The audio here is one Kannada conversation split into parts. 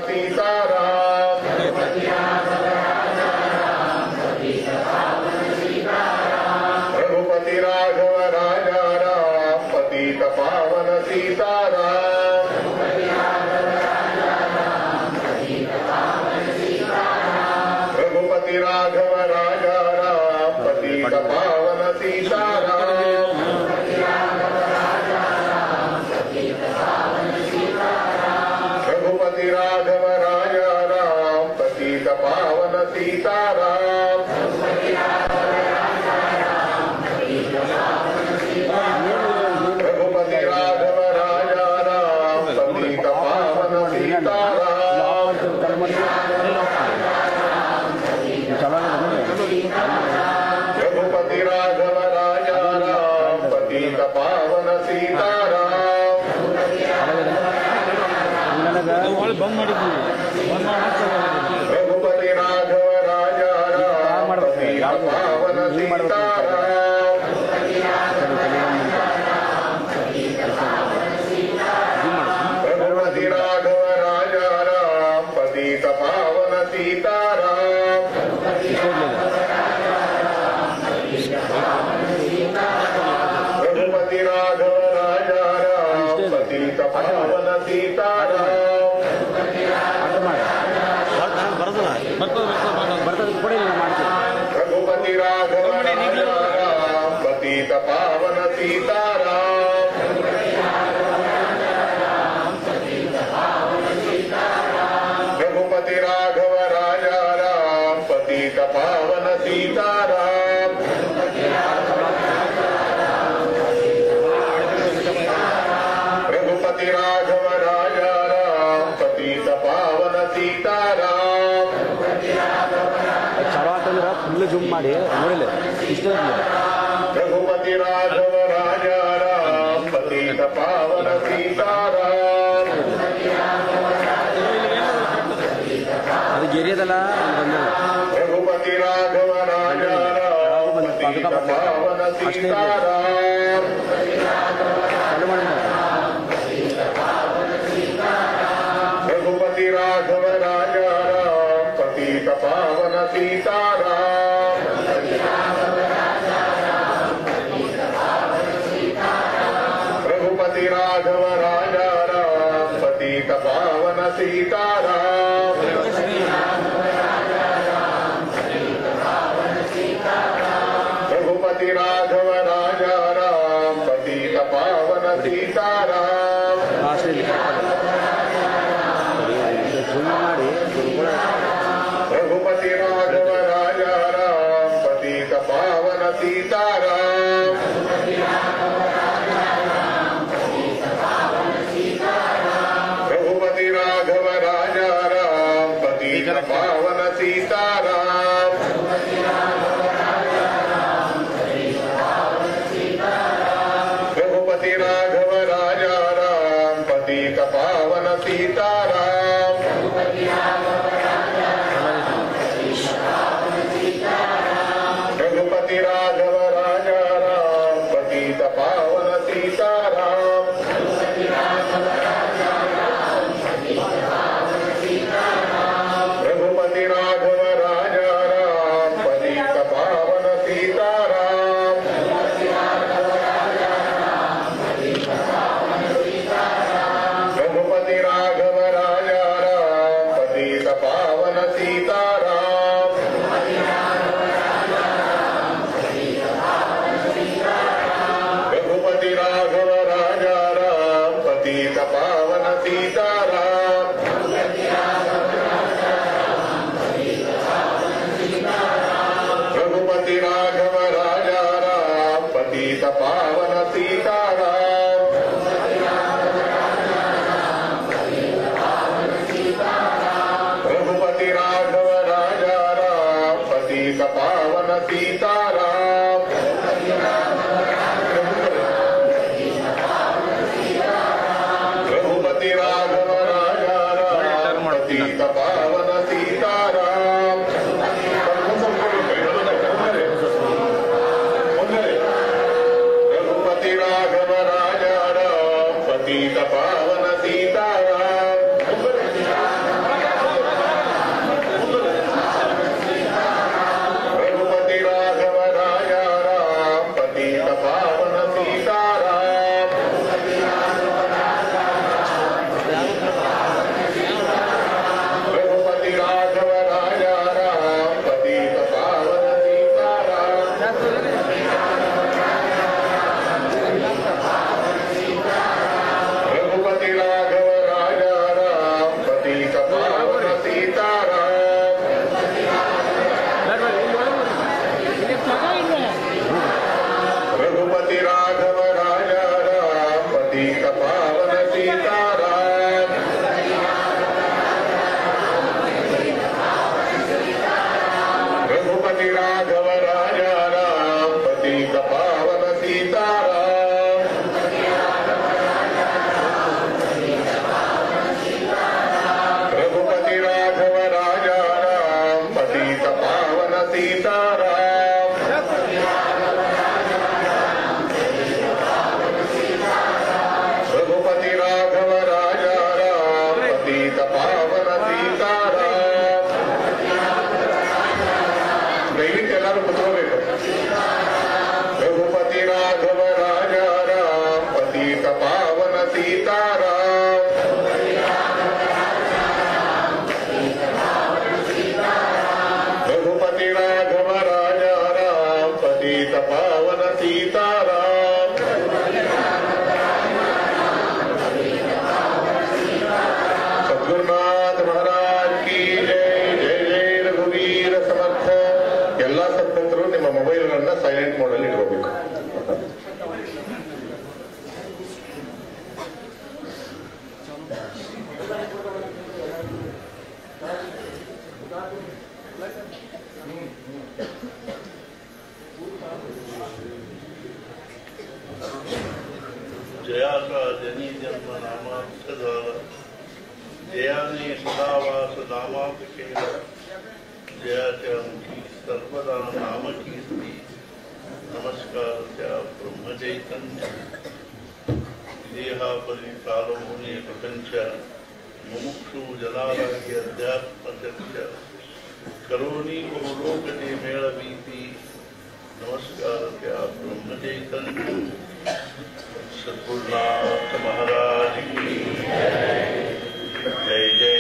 सीताराम रघुपति राघव राजा राम पतित पावन सीताराम रघुपति राघव राजा राम पतित पावन सीताराम रघुपति राघव राजा राम पतित पावन सीताराम रघुपति राघव राजा राम पतित पावन सीताराम रघुपति राघव राजा राम पतित पावन सीताराम रघुपति राघव राजा राम पतित पावन सीताराम रघुपति राघव राजा राम पतित पावन सीताराम रघुपति राघव राजा राम पतित पावन सीताराम रघुपति राघव राजा राम पतित पावन सीताराम रघुपति राघव राजा राम पतित पावन सीताराम रघुपति राघव राजा राम पतित पावन सीताराम फुल जूम ಮಾಡಿ ನೋಡಿಲ್ಲ ಇಷ್ಟ रघुपति राघव राजा राम पतित पावन सीताराम ಅದು ಗೆರಿಯದಲ್ಲ रघुपति राघव राजा राम पतित पावन सीताराम रघुपति राघव राजा राम पतित पावन सीताराम रघुपति राघव राजा राम पतित पावन सीताराम रघुपति राघव राजा राम पतित पावन सीताराम रघुपति राघव राजा राम पतित पावन सीताराम रघुपति राघव राजा राम पतित पावन सीताराम रघुपति राघव राजा राम पतित पावन सीताराम रघुपति राघव राजा राम पतित पावन सीताराम रघुपति राघव राजा राम पतित पावन सीताराम रघुपति राघव राजा राम पतित पावन सीताराम रघुपति राघव राजा राम पतित पावन सीताराम रघुपति राघव राजा राम पतित पावन सीताराम रघुपति राघव राजा राम पतित पावन सीताराम रघुपति राघव राजा राम पतित पावन सीताराम रघुपति राघव राजा राम पतित पावन सीताराम ಪಾವನ ಸೀತಾರಾಮ್. ದಯವಿಟ್ಟು ಎಲ್ಲರೂ ಕುತ್ಕೋಬೇಕು. ರಘುಪತಿ ರಾಘವ ರಾಜ ರಾಮ್ ಪತೀತ ಪಾವನ ಸೀತಾರಾಮ್. ರಘುಪತಿ ರಾಘವ ರಾಜ ರಾಮ್ ಪತೀತ ಪಾವನ ಸೀತಾರಾಮ್. सद्गुरुनाथ महाराज की जय. जय जय रघुवीर समर्थ. ಎಲ್ಲ ಸದ್ಭಕ್ತರು ನಿಮ್ಮ ಮೊಬೈಲ್ಗಳನ್ನ ಸೈಲೆಂಟ್ ಮೋಡ್ ಅಲ್ಲಿ ಇಡಬೇಕು. जयाचा जनी जन्म नामांत झाला, जयाने सदावास नामात केला, जयाच्या मुखी सर्वदा नाम कीर्ती. नमस्कार त्या ब्रह्मचैतन्य देहापरी कालमुनी प्रपंच मुमुक्षु जनालागी अध्यात्म चर्चा करोनी बहुलोकने मेळवीती. नमस्कार त्या ब्रह्मचैतन्य सद्गुरुनाथ महाराज की जय. जय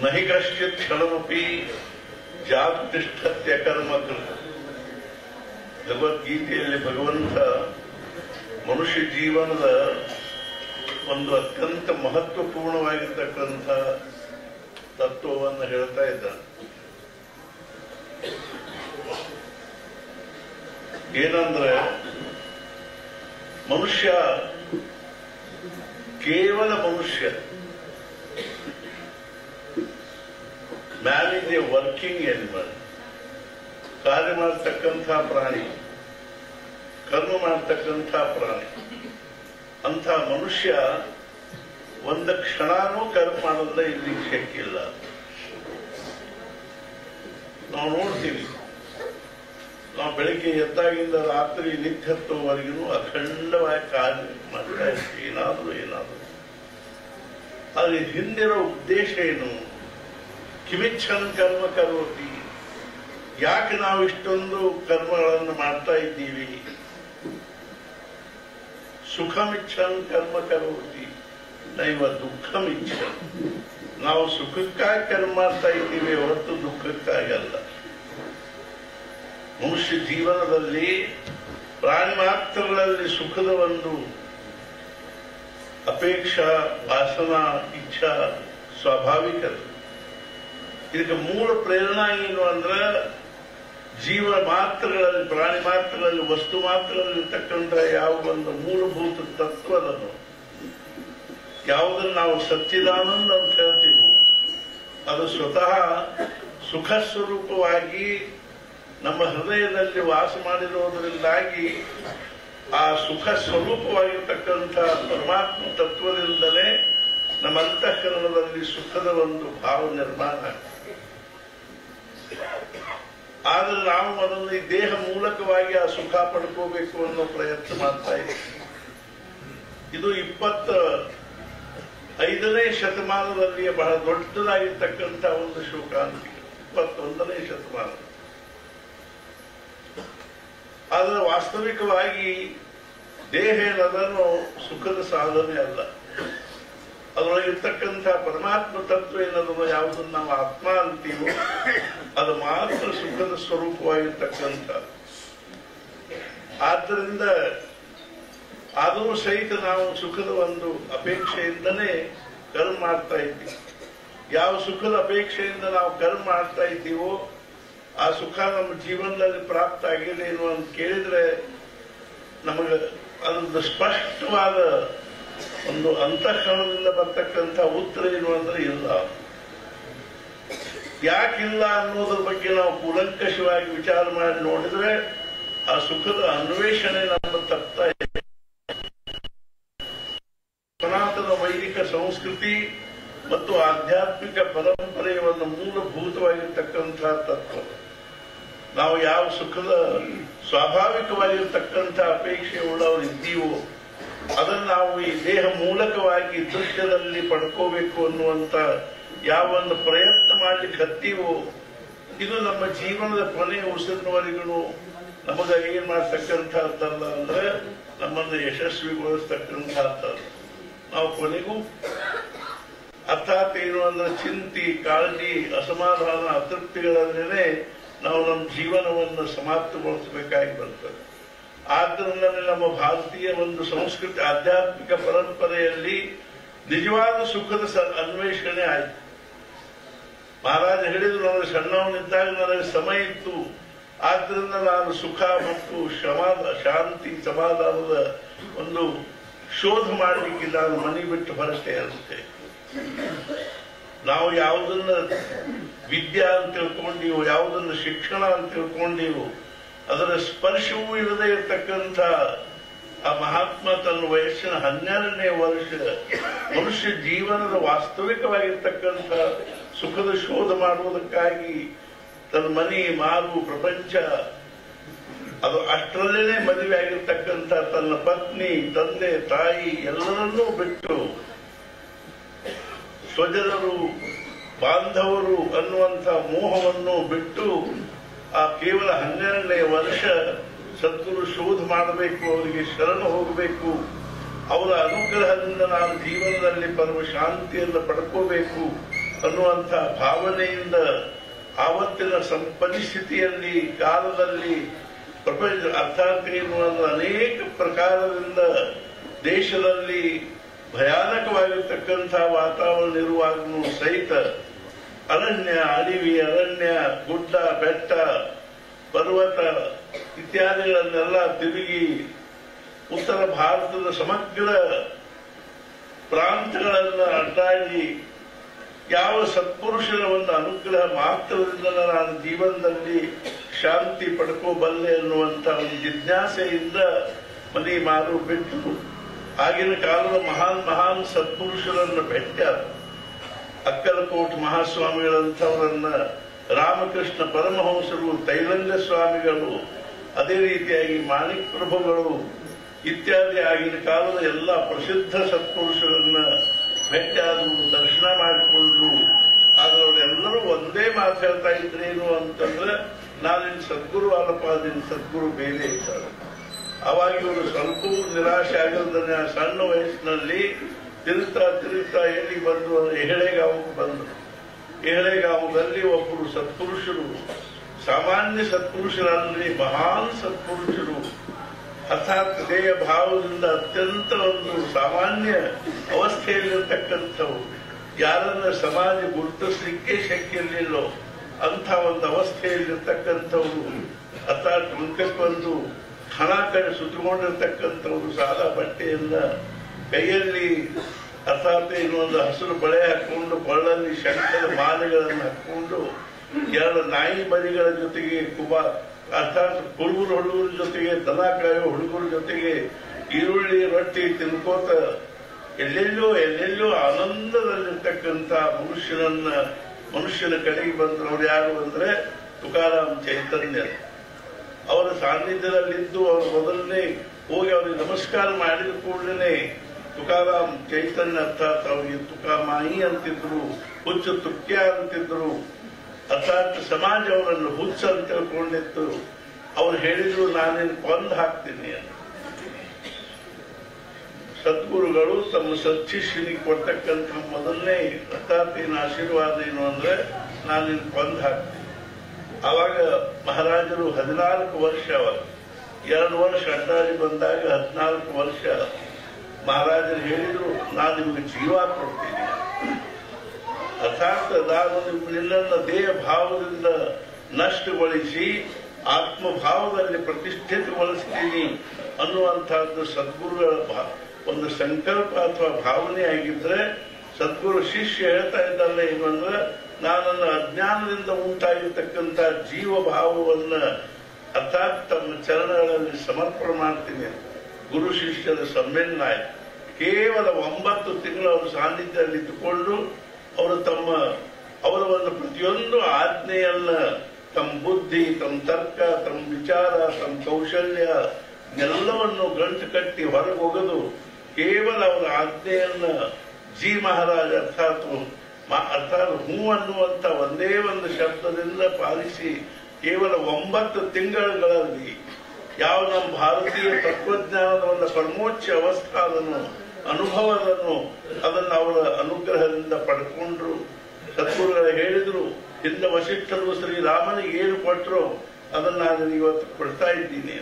नहि कश्चित् क्षणमपि ಜಾಗತಿಷ್ಠತ್ಯ ಕರ್ಮಕೃತ. ಭಗವದ್ಗೀತೆಯಲ್ಲಿ ಭಗವಂತ ಮನುಷ್ಯ ಜೀವನದ ಒಂದು ಅತ್ಯಂತ ಮಹತ್ವಪೂರ್ಣವಾಗಿರ್ತಕ್ಕಂಥ ತತ್ವವನ್ನು ಹೇಳ್ತಾ ಇದ್ದಾನೆ. ಏನಂದ್ರೆ ಮನುಷ್ಯ ಕೇವಲ ಮನುಷ್ಯ, man is A working animal, ಕಾರ್ಯ ಮಾಡತಕ್ಕಂಥ ಪ್ರಾಣಿ, ಕರ್ಮ ಮಾಡತಕ್ಕಂಥ ಪ್ರಾಣಿ. ಅಂಥ ಮನುಷ್ಯ ಒಂದು ಕ್ಷಣನೂ ಕರ್ಮ ಮಾಡೋದ್ರೆ ಇಲ್ಲಿ ಶಕ್ಯ ಇಲ್ಲ. ನಾವು ನೋಡ್ತೀವಿ, ನಾವು ಬೆಳಿಗ್ಗೆ ಎದ್ದಾಗಿಂದ ರಾತ್ರಿ ನಿತ್ಯತ್ವವರೆಗೂ ಅಖಂಡವಾಗಿ ಕಾರ್ಯ ಮಾಡ್ತಾ ಇರ್ತೀವಿ, ಏನಾದರೂ. ಆದ್ರೆ ಹಿಂದಿರೋ ಉದ್ದೇಶ ಏನು? ಕಿಮಿಚ್ಛನ್ ಕರ್ಮ ಕರೋತಿ. ಯಾಕೆ ನಾವು ಇಷ್ಟೊಂದು ಕರ್ಮಗಳನ್ನು ಮಾಡ್ತಾ ಇದ್ದೀವಿ? ಸುಖಮಿಚ್ಛನ್ ಕರ್ಮ ಕರೋತಿ ನೈವ ದುಃಖಮಿಚ್ಛನ್. ನಾವು ಸುಖಕ್ಕಾಗಿ ಕರ್ಮ ಮಾಡ್ತಾ ಇದ್ದೀವಿ ಹೊರತು ದುಃಖಕ್ಕಾಗಲ್ಲ. ಮನುಷ್ಯ ಜೀವನದಲ್ಲಿ ಪ್ರಾಣಿ ಮಾತ್ರಗಳಲ್ಲಿ ಸುಖದ ಒಂದು ಅಪೇಕ್ಷಾ, ವಾಸನಾ, ಇಚ್ಛಾ ಸ್ವಾಭಾವಿಕ. ಇದಕ್ಕೆ ಮೂಲ ಪ್ರೇರಣಾ ಏನು ಅಂದ್ರೆ ಜೀವ ಮಾತ್ರಗಳಲ್ಲಿ, ಪ್ರಾಣಿ ಮಾತ್ರಗಳಲ್ಲಿ, ವಸ್ತು ಮಾತ್ರಗಳಲ್ಲಿ ಇರ್ತಕ್ಕಂಥ ಯಾವ ಒಂದು ಮೂಲಭೂತ ತತ್ವವನ್ನು, ಯಾವುದನ್ನು ನಾವು ಸಚ್ಚಿದಾನಂದ ಅಂತ ಹೇಳ್ತೀವಿ, ಅದು ಸ್ವತಃ ಸುಖ ಸ್ವರೂಪವಾಗಿ ನಮ್ಮ ಹೃದಯದಲ್ಲಿ ವಾಸ ಮಾಡಿರುವುದರಿಂದಾಗಿ ಆ ಸುಖ ಸ್ವರೂಪವಾಗಿರ್ತಕ್ಕಂಥ ಪರಮಾತ್ಮ ತತ್ವದಿಂದಲೇ ನಮ್ಮ ಅಂತಃಕರಣದಲ್ಲಿ ಸುಖದ ಒಂದು ಭಾವ ನಿರ್ಮಾಣ ಆಗ್ತದೆ. ಆದ್ರೆ ನಾವು ಅದನ್ನು ಈ ದೇಹ ಮೂಲಕವಾಗಿ ಆ ಸುಖ ಪಡ್ಕೋಬೇಕು ಅನ್ನೋ ಪ್ರಯತ್ನ ಮಾಡ್ತಾ ಇದ್ದೀವಿ. ಇದು 25ನೇ ಶತಮಾನದಲ್ಲಿ ಬಹಳ ದೊಡ್ಡದಾಗಿರ್ತಕ್ಕಂಥ ಒಂದು ಶೋಕಾಂತಿಕ, 21ನೇ ಶತಮಾನ. ಆದರೆ ವಾಸ್ತವಿಕವಾಗಿ ದೇಹ ಏನದನ್ನು ಸುಖದ ಸಾಧನೆ ಅಲ್ಲ. ಅದರೊಳಗಿರ್ತಕ್ಕಂಥ ಪರಮಾತ್ಮ ತತ್ವ ಏನದನ್ನು ಯಾವುದನ್ನು ನಾವು ಆತ್ಮ ಅಂತೀವೋ ಅದು ಮಾತ್ರ ಸುಖದ ಸ್ವರೂಪವಾಗಿರ್ತಕ್ಕಂಥ. ಆದ್ದರಿಂದ ಆದರೂ ಸಹಿತ ನಾವು ಸುಖದ ಒಂದು ಅಪೇಕ್ಷೆಯಿಂದನೇ ಕರ್ಮ ಮಾಡ್ತಾ ಇದ್ದೀವಿ. ಯಾವ ಸುಖದ ಅಪೇಕ್ಷೆಯಿಂದ ನಾವು ಕರ್ಮ ಮಾಡ್ತಾ ಇದ್ದೀವೋ ಆ ಸುಖ ನಮ್ಮ ಜೀವನದಲ್ಲಿ ಪ್ರಾಪ್ತ ಆಗಿದೆ ಏನು ಅಂತ ಕೇಳಿದ್ರೆ ನಮಗೆ ಅದೊಂದು ಸ್ಪಷ್ಟವಾದ ಒಂದು ಅಂತಃಕರಣದಿಂದ ಬರ್ತಕ್ಕಂಥ ಉತ್ತರ ಏನು ಅಂದ್ರೆ ಇಲ್ಲ. ಯಾಕಿಲ್ಲ ಅನ್ನೋದ್ರ ಬಗ್ಗೆ ನಾವು ಕೂಲಂಕಷವಾಗಿ ವಿಚಾರ ಮಾಡಿ ನೋಡಿದ್ರೆ ಆ ಸುಖದ ಅನ್ವೇಷಣೆ ನಮ್ಮ ತಪ್ತಾ ಇದೆ. ಸನಾತನ ವೈದಿಕ ಸಂಸ್ಕೃತಿ ಮತ್ತು ಆಧ್ಯಾತ್ಮಿಕ ಪರಂಪರೆಯ ಒಂದು ಮೂಲಭೂತವಾಗಿರ್ತಕ್ಕಂಥ ತತ್ವ ನಾವು ಯಾವ ಸುಖದ ಸ್ವಾಭಾವಿಕವಾಗಿರ್ತಕ್ಕಂಥ ಅಪೇಕ್ಷೆ ಉಳ್ಳವರು ಇದ್ದೀವೋ ಅದನ್ನು ನಾವು ಈ ದೇಹ ಮೂಲಕವಾಗಿ ದೃಶ್ಯದಲ್ಲಿ ಪಡ್ಕೋಬೇಕು ಅನ್ನುವಂತ ಯಾವ ಒಂದು ಪ್ರಯತ್ನ ಮಾಡ್ಲಿಕ್ಕೆ ಹತ್ತೀವೋ ಇದು ನಮ್ಮ ಜೀವನದ ಕೊನೆಯ ಉಸಿರಿನವರೆಗೂ ನಮಗ ಏನ್ ಮಾಡ್ತಕ್ಕಂಥದ್ದಲ್ಲ ಅಂದ್ರೆ ನಮ್ಮನ್ನು ಯಶಸ್ವಿಗೊಳಿಸ್ತಕ್ಕಂಥದ್ದಲ್ಲ. ನಾವು ಕೊನೆಗೂ ಅರ್ಥಾತ್ ಏನು ಅಂದ್ರೆ ಚಿಂತೆ, ಕಾಳಜಿ, ಅಸಮಾಧಾನ, ಅತೃಪ್ತಿಗಳನ್ನೇ ನಾವು ನಮ್ಮ ಜೀವನವನ್ನು ಸಮಾಪ್ತಗೊಳಿಸಬೇಕಾಗಿ ಬರ್ತದೆ. ಆದ್ದರಿಂದ ನಮ್ಮ ಭಾರತೀಯ ಒಂದು ಸಂಸ್ಕೃತಿ ಆಧ್ಯಾತ್ಮಿಕ ಪರಂಪರೆಯಲ್ಲಿ ನಿಜವಾದ ಸುಖದ ಅನ್ವೇಷಣೆ ಆಯಿತು. ಮಹಾರಾಜ ಹೇಳಿದ್ರು, ನನಗೆ ಸಣ್ಣವನಿದ್ದಾಗ ನನಗೆ ಸಮಯ ಇತ್ತು, ಆದ್ದರಿಂದ ನಾನು ಸುಖ ಮತ್ತು ಶಾಂತಿ ಸಮಾಧಾನದ ಒಂದು ಶೋಧ ಮಾಡಲಿಕ್ಕೆ ನಾನು ಮನೆ ಬಿಟ್ಟು ಹೊರಟೆ ಅಂತೆ. ನಾವು ಯಾವುದನ್ನ ವಿದ್ಯಾ ಅಂತ ತಿಳ್ಕೊಂಡಿವೋ, ಯಾವುದನ್ನು ಶಿಕ್ಷಣ ಅಂತ ತಿಳ್ಕೊಂಡಿವೋ, ಅದರ ಸ್ಪರ್ಶವೂ ಇಲ್ಲದೆ ಇರತಕ್ಕಂಥ ಆ ಮಹಾತ್ಮ ತನ್ನ ವಯಸ್ಸಿನ 12ನೇ ವರ್ಷ ಮನುಷ್ಯ ಜೀವನದ ವಾಸ್ತವಿಕವಾಗಿರ್ತಕ್ಕಂಥ ಸುಖದ ಶೋಧ ಮಾಡುವುದಕ್ಕಾಗಿ ತನ್ನ ಮನೆ, ಮಾರು, ಪ್ರಪಂಚ ಅದು ಅಷ್ಟರಲ್ಲೇನೆ ಮದುವೆ ಆಗಿರ್ತಕ್ಕಂಥ ತನ್ನ ಪತ್ನಿ, ತಂದೆ, ತಾಯಿ ಎಲ್ಲರನ್ನೂ ಬಿಟ್ಟು ಸ್ವಜನರು, ಬಾಂಧವರು ಅನ್ನುವಂಥ ಮೋಹವನ್ನು ಬಿಟ್ಟು ಆ ಕೇವಲ 12ನೇ ವರ್ಷ ಸದ್ಗುರು ಶೋಧ ಮಾಡಬೇಕು, ಅವರಿಗೆ ಶರಣ ಹೋಗಬೇಕು, ಅವರ ಅನುಗ್ರಹದಿಂದ ನಾನು ಜೀವನದಲ್ಲಿ ಪರಮ ಶಾಂತಿಯನ್ನು ಪಡ್ಕೋಬೇಕು ಅನ್ನುವಂಥ ಭಾವನೆಯಿಂದ ಆವತ್ತಿನ ಪರಿಸ್ಥಿತಿಯಲ್ಲಿ, ಕಾಲದಲ್ಲಿ, ಪ್ರಪಂಚ ಅರ್ಥಾತ್ ಎನ್ನುವ ಅನೇಕ ಪ್ರಕಾರದಿಂದ ದೇಶದಲ್ಲಿ ಭಯಾನಕವಾಗಿರ್ತಕ್ಕಂಥ ವಾತಾವರಣ ಇರುವಾಗಲೂ ಸಹಿತ ಅರಣ್ಯ, ಅಡವಿ, ಅರಣ್ಯ, ಗುಡ್ಡ, ಬೆಟ್ಟ, ಪರ್ವತ ಇತ್ಯಾದಿಗಳನ್ನೆಲ್ಲ ತಿರುಗಿ ಉತ್ತರ ಭಾರತದ ಸಮಗ್ರ ಪ್ರಾಂತಗಳನ್ನು ಅಡ್ಡಾಡಿ ಯಾವ ಸತ್ಪುರುಷರ ಒಂದು ಅನುಗ್ರಹ ಮಾತ್ರದಿಂದ ನಾನು ಜೀವನದಲ್ಲಿ ಶಾಂತಿ ಪಡ್ಕೋಬಲ್ಲೆ ಅನ್ನುವಂಥ ಒಂದು ಜಿಜ್ಞಾಸೆಯಿಂದ ಮನೆ ಮಾರು ಬಿಟ್ಟು ಆಗಿನ ಕಾಲದ ಮಹಾನ್ ಸತ್ಪುರುಷರನ್ನು ಭೇಟಿಯಾದ. ಅಕ್ಕಲಕೋಟ ಮಹಾಸ್ವಾಮಿಗಳಂಥವರನ್ನ, ರಾಮಕೃಷ್ಣ ಪರಮಹಂಸರು, ತೈಲಂಗ ಸ್ವಾಮಿಗಳು, ಅದೇ ರೀತಿಯಾಗಿ ಮಾಣಿಕ್ ಪ್ರಭುಗಳು ಇತ್ಯಾದಿ ಆಗಿನ ಕಾಲದ ಎಲ್ಲ ಪ್ರಸಿದ್ಧ ಸತ್ಪುರುಷರನ್ನ ಭೇಟಿಯಾದರು, ದರ್ಶನ ಮಾಡಿಕೊಂಡ್ರು. ಆದ್ರೆ ಅವರೆಲ್ಲರೂ ಒಂದೇ ಮಾತು ಹೇಳ್ತಾ ಇದ್ರೇನು ಅಂತಂದ್ರೆ, ನಾನಿನ್ ಸದ್ಗುರು ಅಲ್ಲಪ್ಪ, ನಿನ್ ಸದ್ಗುರು ಬೇರೆ ಇದ್ದಾರೆ. ಅವಾಗ ಇವರು ಸ್ವಲ್ಪ ನಿರಾಶೆ ಆಗಲ್ದನೆ ಸಣ್ಣ ವಯಸ್ಸಿನಲ್ಲಿ ತಿರುಗ್ತಾ ಎಲ್ಲಿ ಬಂದು ಎಹಳೆಗಾವಕ್ಕೆ ಬಂದರು. ಎಹಳೆಗಾವದಲ್ಲಿ ಒಬ್ಬರು ಸತ್ಪುರುಷರು, ಸಾಮಾನ್ಯ ಸತ್ಪುರುಷರಲ್ಲಿ ಮಹಾನ್ ಸತ್ಪುರುಷರು, ಅರ್ಥಾತ್ ದೇಹ ಭಾವದಿಂದ ಅತ್ಯಂತ ಒಂದು ಸಾಮಾನ್ಯ ಅವಸ್ಥೆಯಲ್ಲಿರ್ತಕ್ಕಂಥವು, ಯಾರನ್ನ ಸಮಾಜ ಗುರುತಿಸಲಿಕ್ಕೆ ಶಕ್ತಿಯಲ್ಲಿಲ್ಲೋ ಅಂಥ ಒಂದು ಅವಸ್ಥೆಯಲ್ಲಿರ್ತಕ್ಕಂಥವ್ರು, ಅರ್ಥಾತ್ ಮುಖಕ್ಕೊಂದು ಹಣ ಕಡೆ ಸುತ್ತಕೊಂಡಿರ್ತಕ್ಕಂಥವ್ರು, ಸಾದಾ ಬಟ್ಟೆಯನ್ನ ಕೈಯಲ್ಲಿ ಅರ್ಥಾತ್ ಇನ್ನೊಂದು ಹಸಿರು ಬಳೆ ಹಾಕೊಂಡು, ಕೊಳ್ಳಲ್ಲಿ ಶಂಕದ ಮಾಲೆಗಳನ್ನು ಹಾಕೊಂಡು, 2 ನಾಯಿ ಮರಿಗಳ ಜೊತೆಗೆ ಅರ್ಥಾತ್ ಹುಡುಗರ ಜೊತೆಗೆ, ದನ ಕಾಯೋ ಹುಡುಗರ ಜೊತೆಗೆ ಈರುಳ್ಳಿ ರೊಟ್ಟಿ ತಿನ್ಕೋತ ಎಲ್ಲೆಲ್ಲೋ ಆನಂದದಲ್ಲಿರ್ತಕ್ಕಂಥ ಮನುಷ್ಯನ ಕಡೆಗೆ ಬಂದವರು ಯಾರು ಅಂದ್ರೆ ತುಕಾರಾಮ್ ಚೈತನ್ಯ. ಅವರ ಸಾನ್ನಿಧ್ಯದಲ್ಲಿದ್ದು ಅವರು ಮೊದಲನೇ ಹೋಗಿ ಅವರಿಗೆ ನಮಸ್ಕಾರ ಮಾಡಿದ ಕೂಡಲೇ ತುಕಾರಾಮ್ ಚೈತನ್ಯ ಅರ್ಥಾತ್ ಅವರಿಗೆ ತುಕಾಮಾಯಿ ಅಂತಿದ್ರು, ಹುಚ್ಚ ತುಕ್ಯ ಅಂತಿದ್ರು. ಅರ್ಥಾತ್ ಸಮಾಜ ಅವರನ್ನು ಹುಚ್ಚ ಅಂತ ತಿಳ್ಕೊಂಡಿತ್ತು. ಅವ್ರು ಹೇಳಿದ್ರು, ನಾನೇನು ಕೊಂದು ಹಾಕ್ತೀನಿ ಅಂತ. ಸದ್ಗುರುಗಳು ತಮ್ಮ ಸತ್ಶಿಷ್ಯನಿಗೆ ಕೊಡ್ತಕ್ಕಂಥ ಮೊದಲನೇ ಅರ್ಥಾತ್ ಏನು ಆಶೀರ್ವಾದ ಏನು ಅಂದ್ರೆ, ನಾನೇನು ಕೊಂದು ಹಾಕ್ತೀನಿ. ಆವಾಗ ಮಹಾರಾಜರು 14 ವರ್ಷ, 2 ವರ್ಷ ಅಡ್ಡಾಡಿ ಬಂದಾಗ 14 ವರ್ಷ ಮಹಾರಾಜರು ಹೇಳಿದ್ರು, ನಾನು ನಿಮಗೆ ಜೀವ ಕೊಡ್ತೀನಿ. ಅರ್ಥಾತ್ ನಾನು ನಿನ್ನನ್ನು ದೇಹ ಭಾವದಿಂದ ನಷ್ಟಗೊಳಿಸಿ ಆತ್ಮಭಾವದಲ್ಲಿ ಪ್ರತಿಷ್ಠಿತಗೊಳಿಸ್ತೀನಿ ಅನ್ನುವಂತಹದ್ದು ಸದ್ಗುರುಗಳ ಒಂದು ಸಂಕಲ್ಪ ಅಥವಾ ಭಾವನೆ ಆಗಿದ್ರೆ, ಸದ್ಗುರು ಶಿಷ್ಯ ಹೇಳ್ತಾ ಇದ್ದಲ್ಲ ಏನು ಅಂದ್ರೆ, ನಾನನ್ನು ಅಜ್ಞಾನದಿಂದ ಉಂಟಾಗಿರ್ತಕ್ಕಂಥ ಜೀವಭಾವವನ್ನ ಅರ್ಥಾತ್ ತಮ್ಮ ಚರಣಗಳಲ್ಲಿ ಸಮರ್ಪಣೆ ಮಾಡ್ತೀನಿ. ಗುರು ಶಿಷ್ಯರ ಸಮ್ಮೇಳನ ಆಯ್ತು. ಕೇವಲ 9 ತಿಂಗಳು ಅವರ ಸಾನ್ನಿಧ್ಯದಲ್ಲಿ ಇಟ್ಟುಕೊಂಡು ಅವರು ಅವರ ಒಂದು ಪ್ರತಿಯೊಂದು ಆಜ್ಞೆಯನ್ನ ತಮ್ಮ ಬುದ್ಧಿ, ತಮ್ಮ ತರ್ಕ, ತಮ್ಮ ವಿಚಾರ, ತಮ್ಮ ಕೌಶಲ್ಯ ಎಲ್ಲವನ್ನು ಗಂಟು ಕಟ್ಟಿ ಹೊರಗೆ ಹೋಗದು ಕೇವಲ ಅವರ ಆಜ್ಞೆಯನ್ನ ಜಿ ಮಹಾರಾಜ ಅರ್ಥಾತ್ ಹೂ ಅನ್ನುವಂತ ಒಂದೇ ಒಂದು ಶಬ್ದದಿಂದ ಪಾಲಿಸಿ ಕೇವಲ 9 ತಿಂಗಳುಗಳಲ್ಲಿ ಯಾವ ನಮ್ಮ ಭಾರತೀಯ ತತ್ವಜ್ಞಾನದ ಒಂದು ಪರಮೋಚ್ಚ ಅವಸ್ಥಾದನ್ನು ಅನುಭವವನ್ನು ಅದನ್ನು ಅವರ ಅನುಗ್ರಹದಿಂದ ಪಡ್ಕೊಂಡ್ರು. ಸದ್ಗುರುಗಳು ಹೇಳಿದ್ರು, ಹಿಂದೆ ವಸಿಷ್ಠರು ಶ್ರೀರಾಮನಿಗೆ ಏನು ಕೊಟ್ಟರು ಅದನ್ನು ನಾನು ಇವತ್ತು ಕೊಡ್ತಾ ಇದ್ದೀನಿ.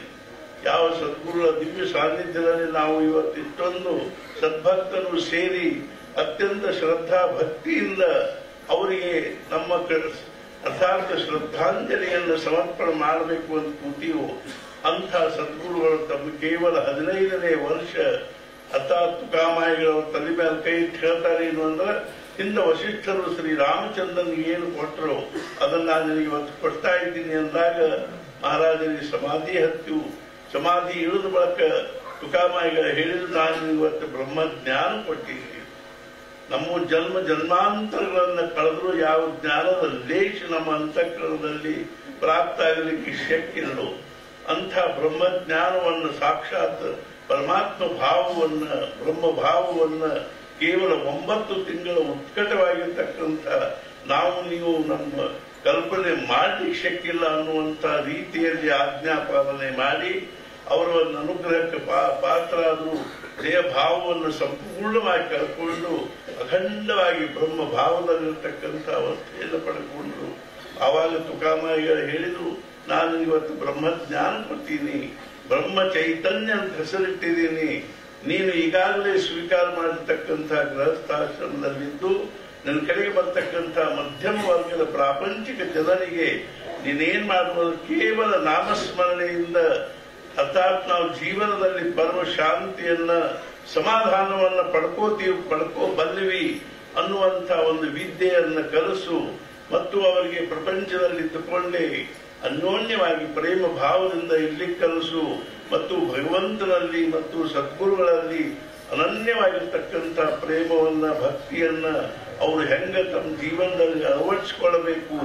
ಯಾವ ಸದ್ಗುರುಗಳ ದಿವ್ಯ ಸಾನ್ನಿಧ್ಯದಲ್ಲಿ ನಾವು ಇವತ್ತು ಇಷ್ಟೊಂದು ಸದ್ಭಕ್ತರು ಸೇರಿ ಅತ್ಯಂತ ಶ್ರದ್ಧಾ ಭಕ್ತಿಯಿಂದ ಅವರಿಗೆ ನಮ್ಮ ಅರ್ಥಾತ್ ಶ್ರದ್ಧಾಂಜಲಿಯನ್ನು ಸಮರ್ಪಣೆ ಮಾಡಬೇಕು ಅಂತ ಕೂತೀವೋ ಅಂಥ ಸದ್ಗುರುಗಳು ತಮ್ಮ ಕೇವಲ 15ನೇ ವರ್ಷ ಅರ್ಥಾತ್ ತುಕಾಮಾಯಿಗಳ ತಲೆ ಮೇಲೆ ಕೈ ಇಟ್ಟು ಹೇಳ್ತಾರೆ ಏನು ಅಂದ್ರೆ, ಹಿಂದೆ ವಸಿಷ್ಠರು ಶ್ರೀರಾಮಚಂದ್ರನಿಗೆ ಏನು ಕೊಟ್ಟರು ಅದನ್ನ ನಾನು ಇವತ್ತು ಕೊಡ್ತಾ ಇದ್ದೀನಿ ಅಂದಾಗ ಮಹಾರಾಜರಿಗೆ ಸಮಾಧಿ ಹತ್ತು ಸಮಾಧಿ ಇಳಿದ ಬಳಿಕ ತುಕಾಮಾಯಿಗಳ ಹೇಳಿದ್ರು, ನಾನು ಇವತ್ತು ಬ್ರಹ್ಮಜ್ಞಾನ ಕೊಟ್ಟಿದ್ದೀನಿ. ನಮ್ಮ ಜನ್ಮ ಜನ್ಮಾಂತರಗಳನ್ನು ಕಳೆದರೂ ಯಾವ ಜ್ಞಾನದ ಲೇಷ ನಮ್ಮ ಅಂತಃಕರಣದಲ್ಲಿ ಪ್ರಾಪ್ತ ಆಗಲಿಕ್ಕೆ ಶಕ್ತಿಗಳು ಅಂಥ ಬ್ರಹ್ಮಜ್ಞಾನವನ್ನು ಸಾಕ್ಷಾತ್ ಪರಮಾತ್ಮ ಭಾವವನ್ನ ಬ್ರಹ್ಮ ಭಾವವನ್ನ ಕೇವಲ 9 ತಿಂಗಳ ಉತ್ಕಟವಾಗಿರ್ತಕ್ಕಂಥ ನಾವು ನೀವು ನಮ್ಮ ಕಲ್ಪನೆ ಮಾಡಲಿಕ್ಕೆ ಶಕ್ತಿ ಇಲ್ಲ ಅನ್ನುವಂಥ ರೀತಿಯಲ್ಲಿ ಆಜ್ಞಾಪಾಲನೆ ಮಾಡಿ ಅವರ ಅನುಗ್ರಹಕ್ಕೆ ಪಾತ್ರರಾದರೂ ದೇಹ ಭಾವವನ್ನು ಸಂಪೂರ್ಣವಾಗಿ ಕಳ್ಕೊಂಡು ಅಖಂಡವಾಗಿ ಬ್ರಹ್ಮ ಭಾವದಲ್ಲಿರ್ತಕ್ಕಂಥ ಅವಸ್ಥೆಯನ್ನು ಪಡ್ಕೊಂಡ್ರು. ಆವಾಗ ತುಕಾಮಾಯಿಗಳು ಹೇಳಿದ್ರು, ನಾನು ಇವತ್ತು ಬ್ರಹ್ಮಜ್ಞಾನ ಕೊಡ್ತೀನಿ, ಬ್ರಹ್ಮ ಚೈತನ್ಯ ಅಂತ ಹೆಸರಿಟ್ಟಿದ್ದೀನಿ. ನೀನು ಈಗಾಗಲೇ ಸ್ವೀಕಾರ ಮಾಡಿರ್ತಕ್ಕಂಥ ಗೃಹಸ್ಥಾಶ್ರಮದಲ್ಲಿದ್ದು ನನ್ನ ಕಡೆಗೆ ಬರ್ತಕ್ಕಂಥ ಮಧ್ಯಮ ವರ್ಗದ ಪ್ರಾಪಂಚಿಕ ಜನರಿಗೆ ನೀನೇನ್ ಮಾಡಬಹುದು, ಕೇವಲ ನಾಮಸ್ಮರಣೆಯಿಂದ ಅರ್ಥಾತ್ ನಾವು ಜೀವನದಲ್ಲಿ ಬರುವ ಶಾಂತಿಯನ್ನ ಸಮಾಧಾನವನ್ನ ಪಡ್ಕೋಬಲ್ಲಿವಿ ಅನ್ನುವಂಥ ಒಂದು ವಿದ್ಯೆಯನ್ನ ಕಲಿಸು ಮತ್ತು ಅವರಿಗೆ ಪ್ರಪಂಚದಲ್ಲಿ ಇದ್ದುಕೊಂಡೇ ಅನ್ಯೋನ್ಯವಾಗಿ ಪ್ರೇಮ ಭಾವದಿಂದ ಇರ್ಲಿಕ್ಕೆ ಕಲಿಸು ಮತ್ತು ಭಗವಂತನಲ್ಲಿ ಮತ್ತು ಸದ್ಗುರುಗಳಲ್ಲಿ ಅನನ್ಯವಾಗಿರ್ತಕ್ಕಂಥ ಪ್ರೇಮವನ್ನ ಭಕ್ತಿಯನ್ನ ಅವರು ಹೆಂಗ ತಮ್ಮ ಜೀವನದಲ್ಲಿ ಅಳವಡಿಸಿಕೊಳ್ಳಬೇಕು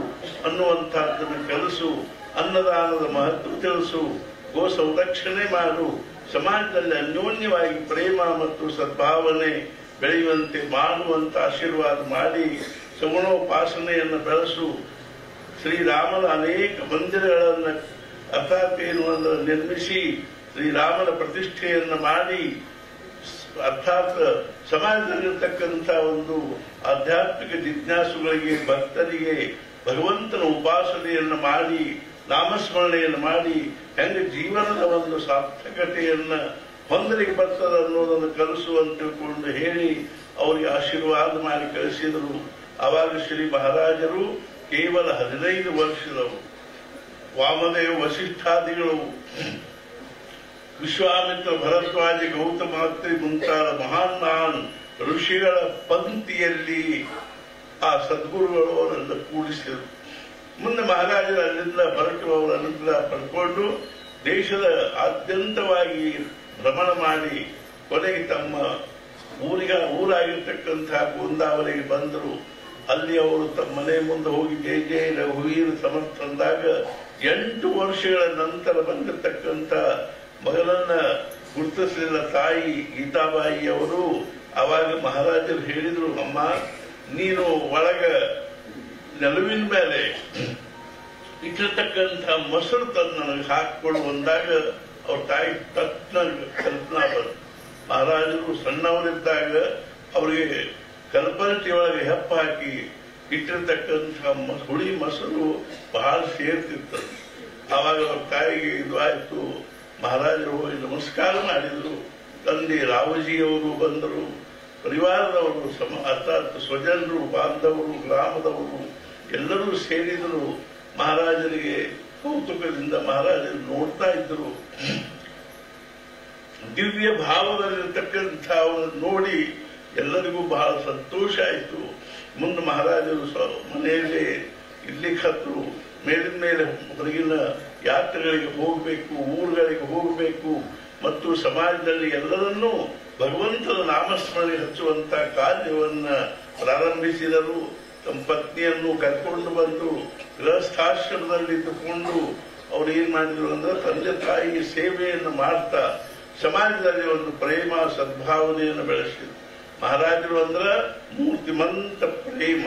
ಅನ್ನುವಂಥದ್ದನ್ನು ಕಲಿಸು. ಅನ್ನದಾನದ ಮಹತ್ವ ತಿಳಿಸು, ಗೋ ಸಂರಕ್ಷಣೆ ಮಾಡು, ಸಮಾಜದಲ್ಲಿ ಅನ್ಯೋನ್ಯವಾಗಿ ಪ್ರೇಮ ಮತ್ತು ಸದ್ಭಾವನೆ ಬೆಳೆಯುವಂತೆ ಮಾಡುವಂತ ಆಶೀರ್ವಾದ ಮಾಡಿ ಸಗುಣೋಪಾಸನೆಯನ್ನು ಬೆಳೆಸು. ಶ್ರೀರಾಮನ ಅನೇಕ ಮಂದಿರಗಳನ್ನು ಅರ್ಥಾತ್ ಏನು ಅಂದ್ರೆ ನಿರ್ಮಿಸಿ ಶ್ರೀರಾಮನ ಪ್ರತಿಷ್ಠೆಯನ್ನು ಮಾಡಿ ಅರ್ಥಾತ್ ಸಮಾಜದಲ್ಲಿರ್ತಕ್ಕಂಥ ಒಂದು ಆಧ್ಯಾತ್ಮಿಕ ಜಿಜ್ಞಾಸುಗಳಿಗೆ ಭಕ್ತರಿಗೆ ಭಗವಂತನ ಉಪಾಸನೆಯನ್ನು ಮಾಡಿ ನಾಮಸ್ಮರಣೆಯನ್ನು ಮಾಡಿ ಹೆಂಗ ಜೀವನದ ಒಂದು ಸಾರ್ಥಕತೆಯನ್ನ ಹೊಂದಲಿಕ್ಕೆ ಬರ್ತದೆ ಅನ್ನೋದನ್ನು ಕಲಿಸುವಂತ ತಿಳ್ಕೊಂಡು ಹೇಳಿ ಅವರಿಗೆ ಆಶೀರ್ವಾದ ಮಾಡಿ ಕಳಿಸಿದರು. ಆವಾಗ ಶ್ರೀ ಮಹಾರಾಜರು ಕೇವಲ 15 ವರ್ಷದವರು. ವಾಮದೇವ ವಸಿಷ್ಠಾದಿಗಳು ವಿಶ್ವಾಮಿತ್ರ ಭರದ್ವಾಜ ಗೌತಮಾತ್ರಿ ಮುಂತಾದ ಮಹಾನ್ ಋಷಿಗಳ ಪಂಕ್ತಿಯಲ್ಲಿ ಆ ಸದ್ಗುರುಗಳು ಅವರನ್ನು ಕೂಡಿಸಿದರು. ಮುಂದೆ ಮಹಾರಾಜರು ಅಲ್ಲಿಂದ ಹೊರಟು ಅವರ ಅನುಗ್ರಹ ಪಡ್ಕೊಂಡು ದೇಶದ ಆದ್ಯಂತವಾಗಿ ಭ್ರಮಣ ಮಾಡಿ ಕೊನೆಗೆ ತಮ್ಮ ಊರಾಗಿರ್ತಕ್ಕಂಥ ಗೋಂದಾವರಿಗೆ ಬಂದರು. ಅಲ್ಲಿ ಅವರು ತಮ್ಮ ಮನೆ ಮುಂದೆ ಹೋಗಿ ಜಯ ಜಯ ರಘುವೀರ ಸಮರ್ಥ ಅಂದಾಗ 8 ವರ್ಷಗಳ ನಂತರ ಬಂದಿರತಕ್ಕಂಥ ಮಗನನ್ನ ಗುರುತಿಸಲಿಲ್ಲ ತಾಯಿ ಗೀತಾಬಾಯಿ ಅವರು. ಆವಾಗ ಮಹಾರಾಜರು ಹೇಳಿದ್ರು, ಅಮ್ಮ ನೀನು ಒಳಗ ನೆಲವಿನ ಮೇಲೆ ಇಟ್ಟಿರ್ತಕ್ಕಂಥ ಮೊಸರು ತಂದು ನನಗೆ ಹಾಕಿಕೊಡು ಅಂದಾಗ ಅವ್ರ ತಾಯಿ ತಕ್ಷಣ ಕಲ್ಪನಾ ಬಂತು. ಮಹಾರಾಜರು ಸಣ್ಣವರಿದ್ದಾಗ ಅವರಿಗೆ ಕಲ್ಪನಟಿ ಒಳಗೆ ಹೆಪ್ಪ ಹಾಕಿ ಇಟ್ಟಿರ್ತಕ್ಕಂಥ ಹುಳಿ ಮೊಸರು ಬಹಳ ಸೇರ್ತಿತ್ತು. ಆವಾಗ ಅವ್ರ ತಾಯಿಗೆ ಇದು ಆಯ್ತು. ಮಹಾರಾಜರು ಹೋಗಿ ನಮಸ್ಕಾರ ಮಾಡಿದ್ರು. ತಂದೆ ರಾವಜಿಯವರು ಬಂದರು, ಪರಿವಾರದವರು ಅರ್ಥಾತ್ ಸ್ವಜನರು, ಬಾಂಧವರು, ಗ್ರಾಮದವರು ಎಲ್ಲರೂ ಸೇರಿದರು. ಮಹಾರಾಜರಿಗೆ ಕೌತುಕದಿಂದ ಮಹಾರಾಜರು ನೋಡ್ತಾ ಇದ್ರು. ದಿವ್ಯ ಭಾವದಲ್ಲಿರ್ತಕ್ಕಂಥ ಅವರನ್ನು ನೋಡಿ ಎಲ್ಲರಿಗೂ ಬಹಳ ಸಂತೋಷ ಆಯಿತು. ಮುಂದೆ ಮಹಾರಾಜರು ಮನೆಯಲ್ಲೇ ಇರ್ಲಿಕ್ಕೆ ಹತ್ತು ಮೇಲಿನ ಮೇಲೆ ಹೊರಗಿನ ಯಾತ್ರೆಗಳಿಗೆ ಹೋಗಬೇಕು, ಊರುಗಳಿಗೆ ಹೋಗಬೇಕು ಮತ್ತು ಸಮಾಜದಲ್ಲಿ ಎಲ್ಲರನ್ನೂ ಭಗವಂತನ ನಾಮಸ್ಮರಣೆ ಹಚ್ಚುವಂತ ಕಾರ್ಯವನ್ನ ಪ್ರಾರಂಭಿಸಿದರು. ತಮ್ಮ ಪತ್ನಿಯನ್ನು ಕರ್ಕೊಂಡು ಬಂದು ಗೃಹಸ್ಥಾಶ್ರಮದಲ್ಲಿ ಇದ್ದುಕೊಂಡು ಅವ್ರು ಏನ್ ಮಾಡಿದ್ರು ಅಂದ್ರೆ ತಂದೆ ತಾಯಿ ಸೇವೆಯನ್ನು ಮಾಡ್ತಾ ಸಮಾಜದಲ್ಲಿ ಒಂದು ಪ್ರೇಮ ಸದ್ಭಾವನೆಯನ್ನು ಬೆಳೆಸಿದ್ರು. ಮಹಾರಾಜರು ಅಂದ್ರ ಮೂರ್ತಿಮಂತ ಪ್ರೇಮ.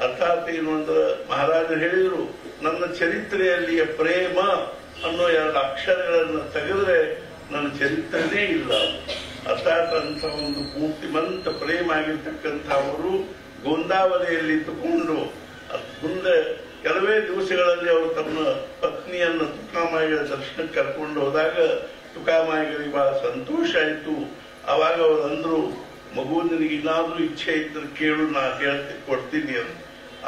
ಅರ್ಥಾತ್ ಏನು ಅಂದ್ರೆ ಮಹಾರಾಜರು ಹೇಳಿದ್ರು, ನನ್ನ ಚರಿತ್ರೆಯಲ್ಲಿಯ ಪ್ರೇಮ ಅನ್ನೋ 2 ಅಕ್ಷರಗಳನ್ನು ತೆಗೆದ್ರೆ ನನ್ನ ಚರಿತ್ರೆನೇ ಇಲ್ಲ. ಅರ್ಥಾತ್ ಅಂತ ಒಂದು ಮೂರ್ತಿಮಂತ ಪ್ರೇಮ ಆಗಿರ್ತಕ್ಕಂಥ ಅವರು ಗೋಂದಾವಲೆಯಲ್ಲಿ ಇದ್ದುಕೊಂಡು ಮುಂದೆ ಕೆಲವೇ ದಿವಸಗಳಲ್ಲಿ ಅವರು ತಮ್ಮ ಪತ್ನಿಯನ್ನು ತುಕಾಮಾಯಿಗಳ ದರ್ಶನಕ್ಕೆ ಕರ್ಕೊಂಡು ಹೋದಾಗ ತುಕಾಮಾಯಿಗಳಿಗೆ ಬಹಳ ಸಂತೋಷ ಆಯಿತು. ಆವಾಗ ಅವರು ಅಂದ್ರು, ಮಗು ನಿನಗೆ ಏನಾದ್ರೂ ಇಚ್ಛೆ ಇದ್ದರೆ ಕೇಳು, ನಾ ಕೊಡ್ತೀನಿ ಅಂತ.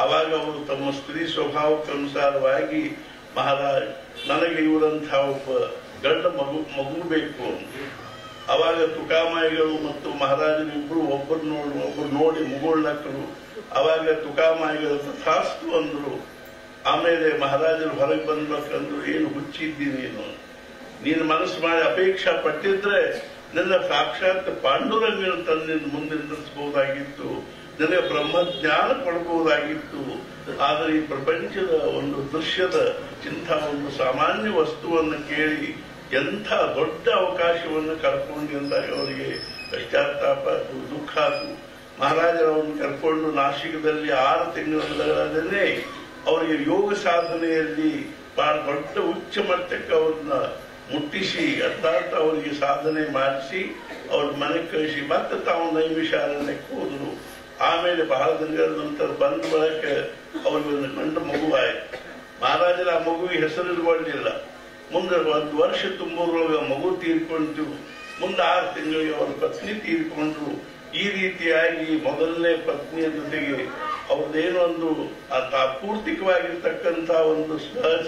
ಆವಾಗ ಅವರು ತಮ್ಮ ಸ್ತ್ರೀ ಸ್ವಭಾವಕ್ಕನುಸಾರವಾಗಿ ಮಹಾರಾಜ್ ನನಗೆ ಇವರಂತಹ ಒಬ್ಬ ಗಂಡ ಮಗು ಬೇಕು ಅಂತ. ಆವಾಗ ತುಕಾಮಾಯಿಗಳು ಮತ್ತು ಮಹಾರಾಜರು ಇಬ್ರು ಒಬ್ಬರು ನೋಡಿ ಮುಗುಳ್ನಕ್ಕರು. ಆವಾಗ ತುಕಾಮಾಯಿಗಳು ತಥಾಸ್ತು ಅಂದ್ರು. ಆಮೇಲೆ ಮಹಾರಾಜರು ಹೊರಗೆ ಬಂದ್ಬೇಕಂದ್ರು, ಏನು ಹುಚ್ಚಿದ್ದೀನಿ ನೀನು ಮನಸ್ಸು ಮಾಡಿ ಅಪೇಕ್ಷಾ ಪಟ್ಟಿದ್ರೆ ನನ್ನ ಸಾಕ್ಷಾತ್ ಪಾಂಡುರಂಗನ ತಂದೆ ಮುಂದೆ ನಿಲ್ಲಿಸಬಹುದಾಗಿತ್ತು, ನನಗೆ ಬ್ರಹ್ಮಜ್ಞಾನ ಕೊಡಬಹುದಾಗಿತ್ತು. ಆದರೆ ಈ ಪ್ರಪಂಚದ ಒಂದು ದೃಶ್ಯದ ಇಂಥ ಒಂದು ಸಾಮಾನ್ಯ ವಸ್ತುವನ್ನು ಕೇಳಿ ಎಂಥ ದೊಡ್ಡ ಅವಕಾಶವನ್ನು ಕಳ್ಕೊಂಡು ಎಂದಾಗ ಅವರಿಗೆ ಪಶ್ಚಾತ್ತಾಪ ಆಯ್ತು, ದುಃಖ ಆಯ್ತು. ಮಹಾರಾಜರವನ್ನು ಕರ್ಕೊಂಡು ನಾಸಿಕದಲ್ಲಿ 6 ತಿಂಗಳಲ್ಲೇ ಅವರಿಗೆ ಯೋಗ ಸಾಧನೆಯಲ್ಲಿ ಬಹಳ ದೊಡ್ಡ ಉಚ್ಚ ಮಟ್ಟಕ್ಕೆ ಅವ್ರನ್ನ ಮುಟ್ಟಿಸಿ, ಅರ್ಥಾತ್ ಅವರಿಗೆ ಸಾಧನೆ ಮಾಡಿಸಿ ಅವ್ರ ಮನೆ ಕಳಿಸಿ ಮತ್ತೆ ತಾವು ನೈಮಿಷಾರಣ್ಯಕ್ಕೆ ಹೋದರು. ಆಮೇಲೆ ಬಹಳ ದಿನಗಳ ನಂತರ ಬಂದ ಬಳಿಕ ಅವ್ರಿಗೆ ಒಂದು ಗಂಡು ಮಗು ಆಯ್ತು. ಮಹಾರಾಜರ ಆ ಮಗುವಿಗೆ ಹೆಸರಿಟ್ಕೊಳ್ಳಲಿಲ್ಲ. ಮುಂದೆ 1 ವರ್ಷ ತುಂಬುವಾಗ ಮಗು ತೀರ್ಕೊಂಡು, ಮುಂದೆ 6 ತಿಂಗಳಿಗೆ ಅವರ ಪತ್ನಿ ತೀರ್ಕೊಂಡ್ರು. ಈ ರೀತಿಯಾಗಿ ಮೊದಲನೇ ಪತ್ನಿಯ ಜೊತೆಗೆ ಅವ್ರದ್ದೇನೋ ಒಂದು ಅಪೂರ್ತಿಕವಾಗಿರ್ತಕ್ಕಂಥ ಒಂದು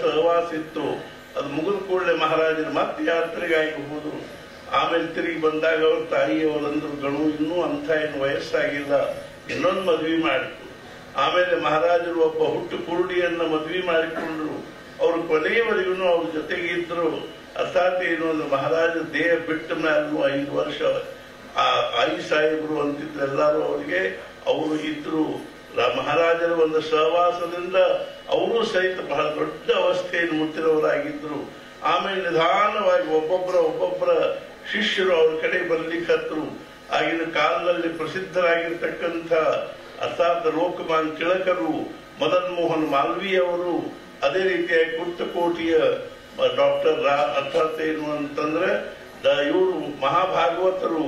ಸಹವಾಸ ಇತ್ತು. ಅದು ಮುಗಿದ ಕೂಡಲೇ ಮಹಾರಾಜರು ಮತ್ತೆ ಯಾತ್ರೆಗಾಗಿ ಹೋದ್ರು. ಆಮೇಲೆ ತಿರುಗಿ ಬಂದಾಗ ಅವ್ರ ತಾಯಿಯವರಂದ್ರು, ಗಣು ಇನ್ನೂ ಅಂತ ಏನು ವಯಸ್ಸಾಗಿಲ್ಲ, ಇನ್ನೊಂದು ಮದುವೆ ಮಾಡಿತು. ಆಮೇಲೆ ಮಹಾರಾಜರು ಒಬ್ಬ ಹುಟ್ಟು ಕುರುಡಿಯನ್ನ ಮದುವೆ ಮಾಡಿಕೊಂಡ್ರು. ಅವರು ಕೊನೆಯವರೆಗೂ ಅವ್ರ ಜೊತೆಗೆ ಇದ್ರು. ಅರ್ಥಾತ್ ಏನು ಅಂದ್ರೆ ಮಹಾರಾಜ ದೇಹ ಬಿಟ್ಟ ಮೇಲೂ 5 ವರ್ಷ ಆಯಿ ಸಾಹೇಬರು ಅಂತಿದ್ರು ಎಲ್ಲರೂ ಅವರಿಗೆ. ಅವರು ಇದ್ರು. ಮಹಾರಾಜರ ಒಂದು ಸಹವಾಸದಿಂದ ಅವರು ಸಹಿತ ಬಹಳ ದೊಡ್ಡ ಅವಸ್ಥೆಯನ್ನು ಮುಟ್ಟಿದವರಾಗಿದ್ರು. ಆಮೇಲೆ ನಿಧಾನವಾಗಿ ಒಬ್ಬೊಬ್ಬರ ಶಿಷ್ಯರು ಅವ್ರ ಕಡೆ ಬರ್ಲಿಕ್ಕತ್ರು. ಆಗಿನ ಕಾಲದಲ್ಲಿ ಪ್ರಸಿದ್ಧರಾಗಿರ್ತಕ್ಕಂಥ ಅರ್ಥಾತ್ ಲೋಕಮಾನ್ ತಿಲಕರು, ಮದನ್ ಮೋಹನ್ ಮಾಲ್ವೀಯ ಅವರು, ಅದೇ ರೀತಿಯಾಗಿ ಗುಪ್ತಕೋಟಿಯ ಡಾಕ್ಟರ್ ಅರ್ಥಾತ್ ಏನು ಅಂತಂದ್ರೆ ಇವರು ಮಹಾಭಾಗವತರು,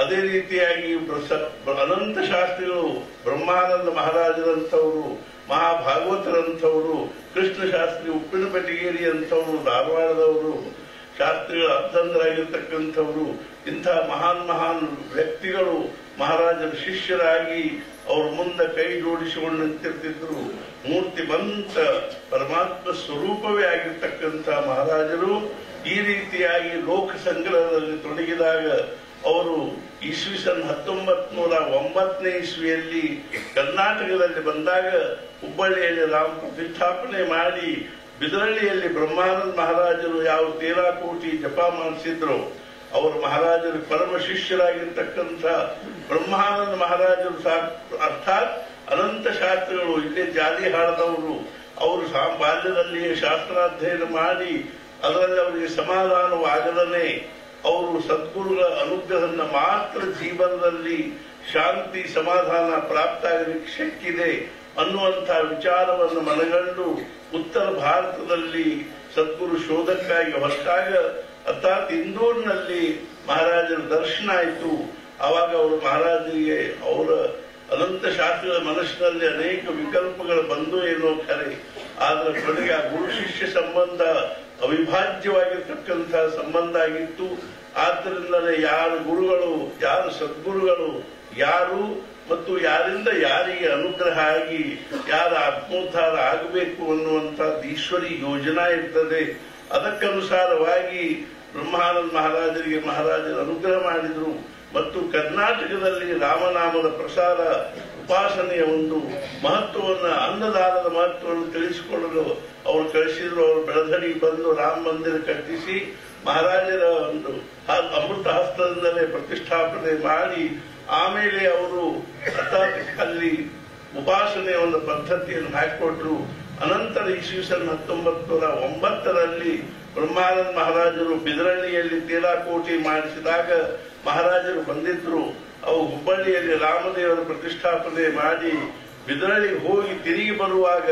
ಅದೇ ರೀತಿಯಾಗಿ ಅನಂತ ಶಾಸ್ತ್ರಿಗಳು, ಬ್ರಹ್ಮಾನಂದ ಮಹಾರಾಜರಂಥವರು, ಮಹಾಭಾಗವತರಂಥವರು, ಕೃಷ್ಣ ಶಾಸ್ತ್ರಿ ಉಪ್ಪಿನಪೆಟ್ಟಿಗೇರಿ ಅಂತವರು, ಧಾರವಾಡದವರು, ಶಾಸ್ತ್ರಿಗಳ ಅರ್ಥಂದರಾಗಿರ್ತಕ್ಕಂಥವರು, ಇಂಥ ಮಹಾನ್ ವ್ಯಕ್ತಿಗಳು ಮಹಾರಾಜರ ಶಿಷ್ಯರಾಗಿ ಅವ್ರ ಮುಂದೆ ಕೈ ಜೋಡಿಸಿಕೊಂಡು ನಿಂತಿರ್ತಿದ್ರು. ಮೂರ್ತಿವಂತ ಪರಮಾತ್ಮ ಸ್ವರೂಪವೇ ಆಗಿರ್ತಕ್ಕಂಥ ಮಹಾರಾಜರು ಈ ರೀತಿಯಾಗಿ ಲೋಕ ಸಂಗ್ರಹದಲ್ಲಿ ತೊಡಗಿದಾಗ ಅವರು ಇಸ್ವಿಸನ್ 1909ನೇ ಇಸ್ವಿಯಲ್ಲಿ ಕರ್ನಾಟಕದಲ್ಲಿ ಬಂದಾಗ ಹುಬ್ಬಳ್ಳಿಯಲ್ಲಿ ರಾಮ ಪ್ರತಿಷ್ಠಾಪನೆ ಮಾಡಿ ಬಿದರಳ್ಳಿಯಲ್ಲಿ ಬ್ರಹ್ಮಾನಂದ ಮಹಾರಾಜರು ಯಾವ 13 ಕೋಟಿ ಜಪ ಮಾಡಿಸಿದ್ರು. ಅವರು ಮಹಾರಾಜರು ಪರಮ ಶಿಷ್ಯರಾಗಿರ್ತಕ್ಕಂಥ ಬ್ರಹ್ಮಾನಂದ ಮಹಾರಾಜರು ಅರ್ಥಾತ್ ಅನಂತ ಶಾಸ್ತ್ರಿಗಳು ಇಲ್ಲೇ ಜಾಲಿ ಹಾಡದವರು. ಅವರು ಬಾಲ್ಯದಲ್ಲಿಯೇ ಶಾಸ್ತ್ರಾಧ್ಯಯನ ಮಾಡಿ ಅದರಲ್ಲಿ ಅವರಿಗೆ ಸಮಾಧಾನವಾಗದನೆ ಅವರು ಸದ್ಗುರುಗಳ ಅನುಗ್ರಹನ ಮಾತ್ರ ಜೀವನದಲ್ಲಿ ಶಾಂತಿ ಸಮಾಧಾನ ಪ್ರಾಪ್ತ ಆಗಲಿಕ್ಕೆ ಶಕ್ಕಿದೆ ಅನ್ನುವಂತಹ ವಿಚಾರವನ್ನು ಮನಗಂಡು ಉತ್ತರ ಭಾರತದಲ್ಲಿ ಸದ್ಗುರು ಶೋಧಕ್ಕಾಗಿ ಹೊರಟಾಗ ಅರ್ಥಾತ್ ಇಂದೂರಿನಲ್ಲಿ ಮಹಾರಾಜರ ದರ್ಶನ ಆಯಿತು. ಆವಾಗ ಅವರು ಮಹಾರಾಜರಿಗೆ ಅವರ ಅನಂತ ಶಾಸ್ತ್ರಿಗಳ ಮನಸ್ಸಿನಲ್ಲಿ ಅನೇಕ ವಿಕಲ್ಪಗಳು ಬಂದು ಏನೋ ಖರೆ, ಆದ್ರೆ ಕೊನೆಗೆ ಆ ಗುರು ಶಿಷ್ಯ ಸಂಬಂಧ ಅವಿಭಾಜ್ಯವಾಗಿರ್ತಕ್ಕಂಥ ಸಂಬಂಧ ಆಗಿತ್ತು. ಆದ್ದರಿಂದಲೇ ಯಾರು ಗುರುಗಳು, ಯಾರು ಸದ್ಗುರುಗಳು, ಯಾರು ಮತ್ತು ಯಾರಿಂದ ಯಾರಿಗೆ ಅನುಗ್ರಹ ಆಗಿ ಯಾರ ಆತ್ಮೋದ್ಧಾರ ಆಗಬೇಕು ಅನ್ನುವಂಥದ್ದು ಈಶ್ವರಿ ಯೋಜನಾ ಇರ್ತದೆ. ಅದಕ್ಕನುಸಾರವಾಗಿ ಬ್ರಹ್ಮಾನಂದ ಮಹಾರಾಜರಿಗೆ ಮಹಾರಾಜರು ಅನುಗ್ರಹ ಮಾಡಿದರು. ಮತ್ತು ಕರ್ನಾಟಕದಲ್ಲಿ ರಾಮನಾಮದ ಪ್ರಸಾರ ಉಪಾಸನೆಯ ಒಂದು ಮಹತ್ವವನ್ನು, ಅನ್ನದಾನದ ಮಹತ್ವವನ್ನು ತಿಳಿಸಿಕೊಳ್ಳಲು ಅವರು ಕಳಿಸಿದ್ರು. ಅವರು ಬೆಳಧಡಿ ಬಂದು ರಾಮ ಮಂದಿರ ಕಟ್ಟಿಸಿ ಮಹಾರಾಜರ ಒಂದು ಅಮೃತ ಹಸ್ತದಿಂದಲೇ ಪ್ರತಿಷ್ಠಾಪನೆ ಮಾಡಿ ಆಮೇಲೆ ಅವರು ಅರ್ಥಾತ್ ಅಲ್ಲಿ ಉಪಾಸನೆಯ ಒಂದು ಪದ್ಧತಿಯನ್ನು ಹಾಕಿಕೊಟ್ರು. ಅನಂತರ ಇಸ್ವಿಸನ್ 1909ರಲ್ಲಿ ಬ್ರಹ್ಮಾನಂದ ಮಹಾರಾಜರು ಬಿದರಳ್ಳಿಯಲ್ಲಿ ತೇಲಾಕೋಟಿ ಮಾಡಿಸಿದಾಗ ಮಹಾರಾಜರು ಬಂದಿದ್ರು. ಅವು ಹುಬ್ಬಳ್ಳಿಯಲ್ಲಿ ರಾಮದೇವರ ಪ್ರತಿಷ್ಠಾಪನೆ ಮಾಡಿ ಬಿದರಳ್ಳಿಗೆ ಹೋಗಿ ತಿರುಗಿ ಬರುವಾಗ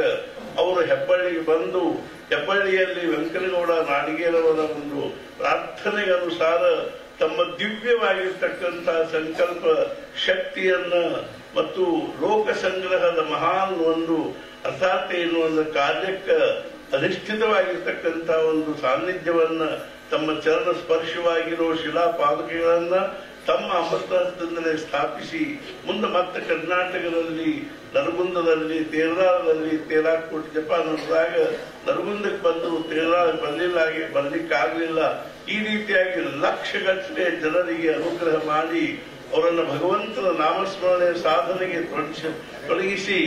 ಅವರು ಹೆಬ್ಬಳ್ಳಿಗೆ ಬಂದು ಹೆಬ್ಬಳ್ಳಿಯಲ್ಲಿ ವೆಂಕನಗೌಡ ನಾಡಿಗೇರವರ ಒಂದು ಪ್ರಾರ್ಥನೆಗೆ ಅನುಸಾರ ತಮ್ಮ ದಿವ್ಯವಾಗಿರ್ತಕ್ಕಂಥ ಸಂಕಲ್ಪ ಶಕ್ತಿಯನ್ನ ಮತ್ತು ಲೋಕ ಸಂಗ್ರಹದ ಮಹಾನ್ ಒಂದು ಅರ್ಥಾತ್ ಎನ್ನುವ ಕಾರ್ಯಕ್ಕೆ ಅಧಿಷ್ಠಿತವಾಗಿರ್ತಕ್ಕಂಥ ಒಂದು ಸಾನ್ನಿಧ್ಯವನ್ನ ತಮ್ಮ ಚರಣ ಸ್ಪರ್ಶವಾಗಿರೋ ಶಿಲಾ ಪಾದುಕೆಗಳನ್ನ ತಮ್ಮ ಅಮೃತದಿಂದಲೇ ಸ್ಥಾಪಿಸಿ ಮುಂದೆ ಮತ್ತೆ ಕರ್ನಾಟಕದಲ್ಲಿ ನರಗುಂದದಲ್ಲಿ ತೇರದಾಳದಲ್ಲಿ ತೇಲಾಕೋಟಿ ಜಪ ನಡೆದಾಗ ನರಗುಂದಕ್ಕೆ ಬಂದರು, ತೇರದಾಳ ಬರ್ಲಿಕ್ಕಾಗಲಿಲ್ಲ. ಈ ರೀತಿಯಾಗಿ ಲಕ್ಷಗಟ್ಟಲೆ ಜನರಿಗೆ ಅನುಗ್ರಹ ಮಾಡಿ ಅವರನ್ನು ಭಗವಂತನ ನಾಮಸ್ಮರಣೆ ಸಾಧನೆಗೆ ತೊಡಗಿಸಿ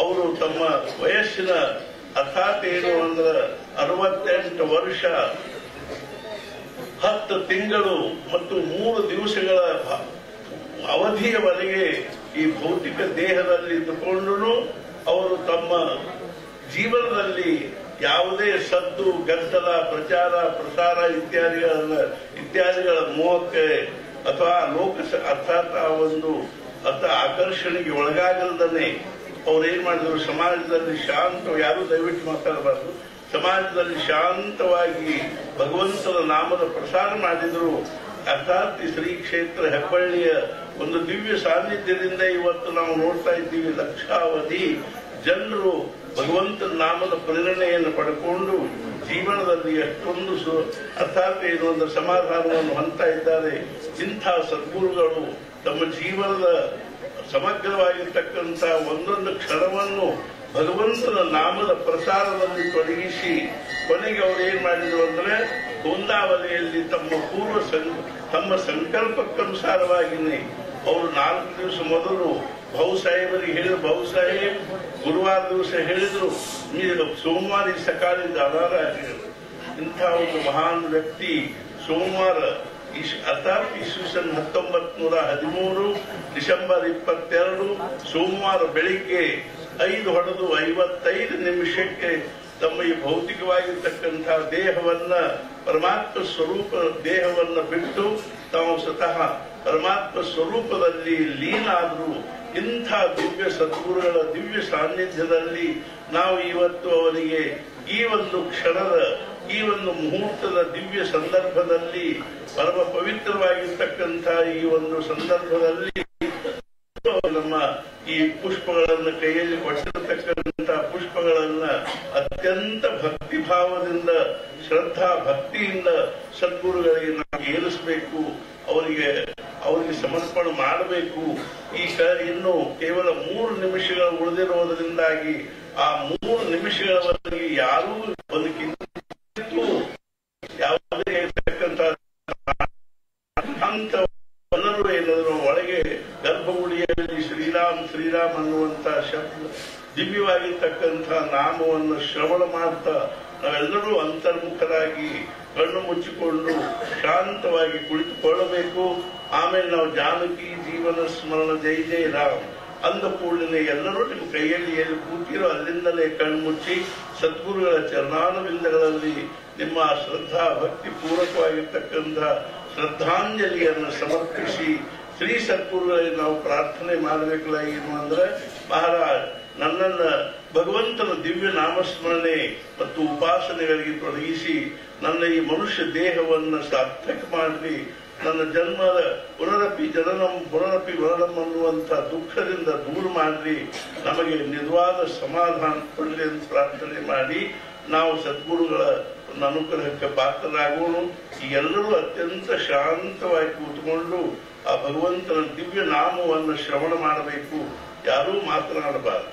ಅವರು ತಮ್ಮ ವಯಸ್ಸಿನ ಅರ್ಥಾತ್ ಏನು ಅಂದ್ರೆ 68 ವರ್ಷ 10 ತಿಂಗಳು ಮತ್ತು 3 ದಿವಸಗಳ ಅವಧಿಯವರೆಗೆ ಈ ಭೌತಿಕ ದೇಹದಲ್ಲಿ ಇದ್ದುಕೊಂಡು ಅವರು ತಮ್ಮ ಜೀವನದಲ್ಲಿ ಯಾವುದೇ ಸದ್ದು ಗದ್ದಲ ಪ್ರಚಾರ ಪ್ರಸಾರ ಇತ್ಯಾದಿಗಳ ಮೋಹಕ್ಕೆ ಅಥವಾ ಅರ್ಥಾತ್ ಆ ಒಂದು ಆಕರ್ಷಣೆಗೆ ಒಳಗಾಗಲ್ದನೆ ಅವ್ರೇನ್ ಮಾಡಿದ್ರು, ಸಮಾಜದಲ್ಲಿ ಯಾರು ದಯವಿಟ್ಟು ಮಾತಾಡಬಾರ್ದು, ಸಮಾಜದಲ್ಲಿ ಶಾಂತವಾಗಿ ಭಗವಂತನ ನಾಮದ ಪ್ರಸಾರ ಮಾಡಿದ್ರು. ಅರ್ಥಾತ್ ಶ್ರೀ ಕ್ಷೇತ್ರ ಹೆಬ್ಬಳ್ಳಿಯ ಒಂದು ದಿವ್ಯ ಸಾನ್ನಿಧ್ಯದಿಂದ ಇವತ್ತು ನಾವು ನೋಡ್ತಾ ಇದ್ದೀವಿ ಲಕ್ಷಾವಧಿ ಜನರು ಭಗವಂತನ ನಾಮದ ಪ್ರೇರಣೆಯನ್ನು ಪಡ್ಕೊಂಡು ಜೀವನದಲ್ಲಿ ಎಷ್ಟೊಂದು ಅರ್ಥಾತ್ ಒಂದು ಸಮಾಧಾನವನ್ನು ಹೊಂದ್ತಾ ಇದ್ದಾರೆ. ಇಂಥ ಸದ್ಗುರುಗಳು ತಮ್ಮ ಜೀವನದ ಸಮಗ್ರವಾಗಿರ್ತಕ್ಕಂಥ ಒಂದೊಂದು ಕ್ಷಣವನ್ನು ಭಗವಂತನ ನಾಮದ ಪ್ರಸಾರದಲ್ಲಿ ತೊಡಗಿಸಿ ಕೊನೆಗೆ ಅವರು ಏನ್ ಮಾಡಿದ್ರು ಅಂದ್ರೆ ಗೋಂದಾವಲಿಯಲ್ಲಿ ತಮ್ಮ ಸಂಕಲ್ಪಕ್ಕನುಸಾರವಾಗಿನೇ ಅವರು 4 ದಿವಸ ಮೊದಲು ಬಹುಸಾಹೇಬರಿಗೆ ಬಹುಸಾಹೇಬ್ ಗುರುವಾರ ದಿವಸ ಹೇಳಿದ್ರು, ನೀವು ಸೋಮವಾರ ಸಕಾಲದಿಂದ ಆಧಾರ ಆಗಿರೋದು. ಇಂಥ ಒಂದು ಮಹಾನ್ ವ್ಯಕ್ತಿ ಸೋಮವಾರ ಅರ್ಥಾತ್ ಇಸ್ವಿಸನ್ 1913 ಡಿಸೆಂಬರ್ 22 ಸೋಮವಾರ ಬೆಳಿಗ್ಗೆ 5:55 ನಿಮಿಷಕ್ಕೆ ತಮ್ಮ ಈ ಭೌತಿಕವಾಗಿರ್ತಕ್ಕಂತಹ ದೇಹವನ್ನ ಪರಮಾತ್ಮ ಸ್ವರೂಪ ದೇಹವನ್ನ ಬಿಟ್ಟು ತಾವು ಸ್ವತಃ ಪರಮಾತ್ಮ ಸ್ವರೂಪದಲ್ಲಿ ಲೀನಾದ್ರು. ಇಂಥ ದಿವ್ಯ ಸದ್ಗುರುಗಳ ದಿವ್ಯ ಸಾನ್ನಿಧ್ಯದಲ್ಲಿ ನಾವು ಇವತ್ತು ಅವರಿಗೆ ಈ ಒಂದು ಕ್ಷಣದ ಈ ಒಂದು ಮುಹೂರ್ತದ ದಿವ್ಯ ಸಂದರ್ಭದಲ್ಲಿ ಪರಮ ಪವಿತ್ರವಾಗಿರ್ತಕ್ಕಂಥ ಈ ಒಂದು ಸಂದರ್ಭದಲ್ಲಿ ನಮ್ಮ ಈ ಪುಷ್ಪಗಳನ್ನು ಕೈಯಲ್ಲಿ ಕೊಟ್ಟಿರತಕ್ಕಂಥ ಪುಷ್ಪಗಳನ್ನ ಅತ್ಯಂತ ಭಕ್ತಿ ಭಾವದಿಂದ ಶ್ರದ್ಧಾ ಭಕ್ತಿಯಿಂದ ಸದ್ಗುರುಗಳಿಗೆ ನಾವು ಏರಿಸಬೇಕು, ಅವರಿಗೆ ಸಮರ್ಪಣೆ ಮಾಡಬೇಕು. ಈಗ ಇನ್ನು ಕೇವಲ 3 ನಿಮಿಷಗಳು ಉಳಿದಿರುವುದರಿಂದಾಗಿ ಆ 3 ನಿಮಿಷಗಳವರೆಗೆ ಯಾರೂ ಒಂದು ಕಿಂಚಿತ್ತೂ ಯಾವುದೇ ಇರತಕ್ಕಂಥ ಎಲ್ಲರೂ ಏನಾದರೂ ಒಳಗೆ ಗರ್ಭಗುಡಿಯಲ್ಲಿ ಶ್ರೀರಾಮ್ ಶ್ರೀರಾಮ್ ಅನ್ನುವಂತ ಶಬ್ದ ದಿವ್ಯವಾಗಿರ್ತಕ್ಕಂಥ ನಾಮವನ್ನು ಶ್ರವಣ ಮಾಡ್ತಾ ನಾವೆಲ್ಲರೂ ಅಂತರ್ಮುಖರಾಗಿ ಕಣ್ಣು ಮುಚ್ಚಿಕೊಂಡು ಶಾಂತವಾಗಿ ಕುಳಿತುಕೊಳ್ಳಬೇಕು. ಆಮೇಲೆ ನಾವು ಜಾನಕಿ ಜೀವನ ಸ್ಮರಣ ಜೈ ಜೈ ರಾಮ್ ಅಂದ ಕೂಡಲೇ ಎಲ್ಲರೂ ನಿಮ್ಮ ಕೈಯಲ್ಲಿ ಎಲ್ಲಿ ಕೂತಿರೋ ಅಲ್ಲಿಂದಲೇ ಕಣ್ಮುಚ್ಚಿ ಸದ್ಗುರುಗಳ ಚರಣಾನುವಿಂದಗಳಲ್ಲಿ ನಿಮ್ಮ ಶ್ರದ್ಧಾ ಭಕ್ತಿ ಪೂರ್ವಕವಾಗಿರ್ತಕ್ಕಂಥ ಶ್ರದ್ಧಾಂಜಲಿಯನ್ನು ಸಮರ್ಪಿಸಿ ಶ್ರೀ ಸದ್ಗುರುಗಳಿಗೆ ನಾವು ಪ್ರಾರ್ಥನೆ ಮಾಡಬೇಕಲ್ಲ. ಏನು ಅಂದ್ರೆ ಮಹಾರಾಜ್ ನನ್ನನ್ನ ಭಗವಂತನ ದಿವ್ಯ ನಾಮಸ್ಮರಣೆ ಮತ್ತು ಉಪಾಸನೆಗಳಿಗೆ ತೊಡಗಿಸಿ ನನ್ನ ಈ ಮನುಷ್ಯ ದೇಹವನ್ನು ಸಾರ್ಥಕ ಮಾಡಿ ನನ್ನ ಜನ್ಮದ ಪುನರಪಿ ಜನನಂ ಪುನರಪಿ ಮರಣಂ ಅನ್ನುವಂಥ ದುಃಖದಿಂದ ದೂರ ಮಾಡಿ ನಮಗೆ ನಿಜವಾದ ಸಮಾಧಾನ ಕೊಡಲಿ ಅಂತ ಪ್ರಾರ್ಥನೆ ಮಾಡಿ ನಾವು ಸದ್ಗುರುಗಳ ಅನುಗ್ರಹಕ್ಕೆ ಪಾತ್ರರಾಗೋಣ. ಈ ಎಲ್ಲರೂ ಅತ್ಯಂತ ಶಾಂತವಾಗಿ ಕೂತ್ಕೊಂಡು ಆ ಭಗವಂತನ ದಿವ್ಯ ನಾಮವನ್ನು ಶ್ರವಣ ಮಾಡಬೇಕು, ಯಾರೂ ಮಾತನಾಡಬಾರದು.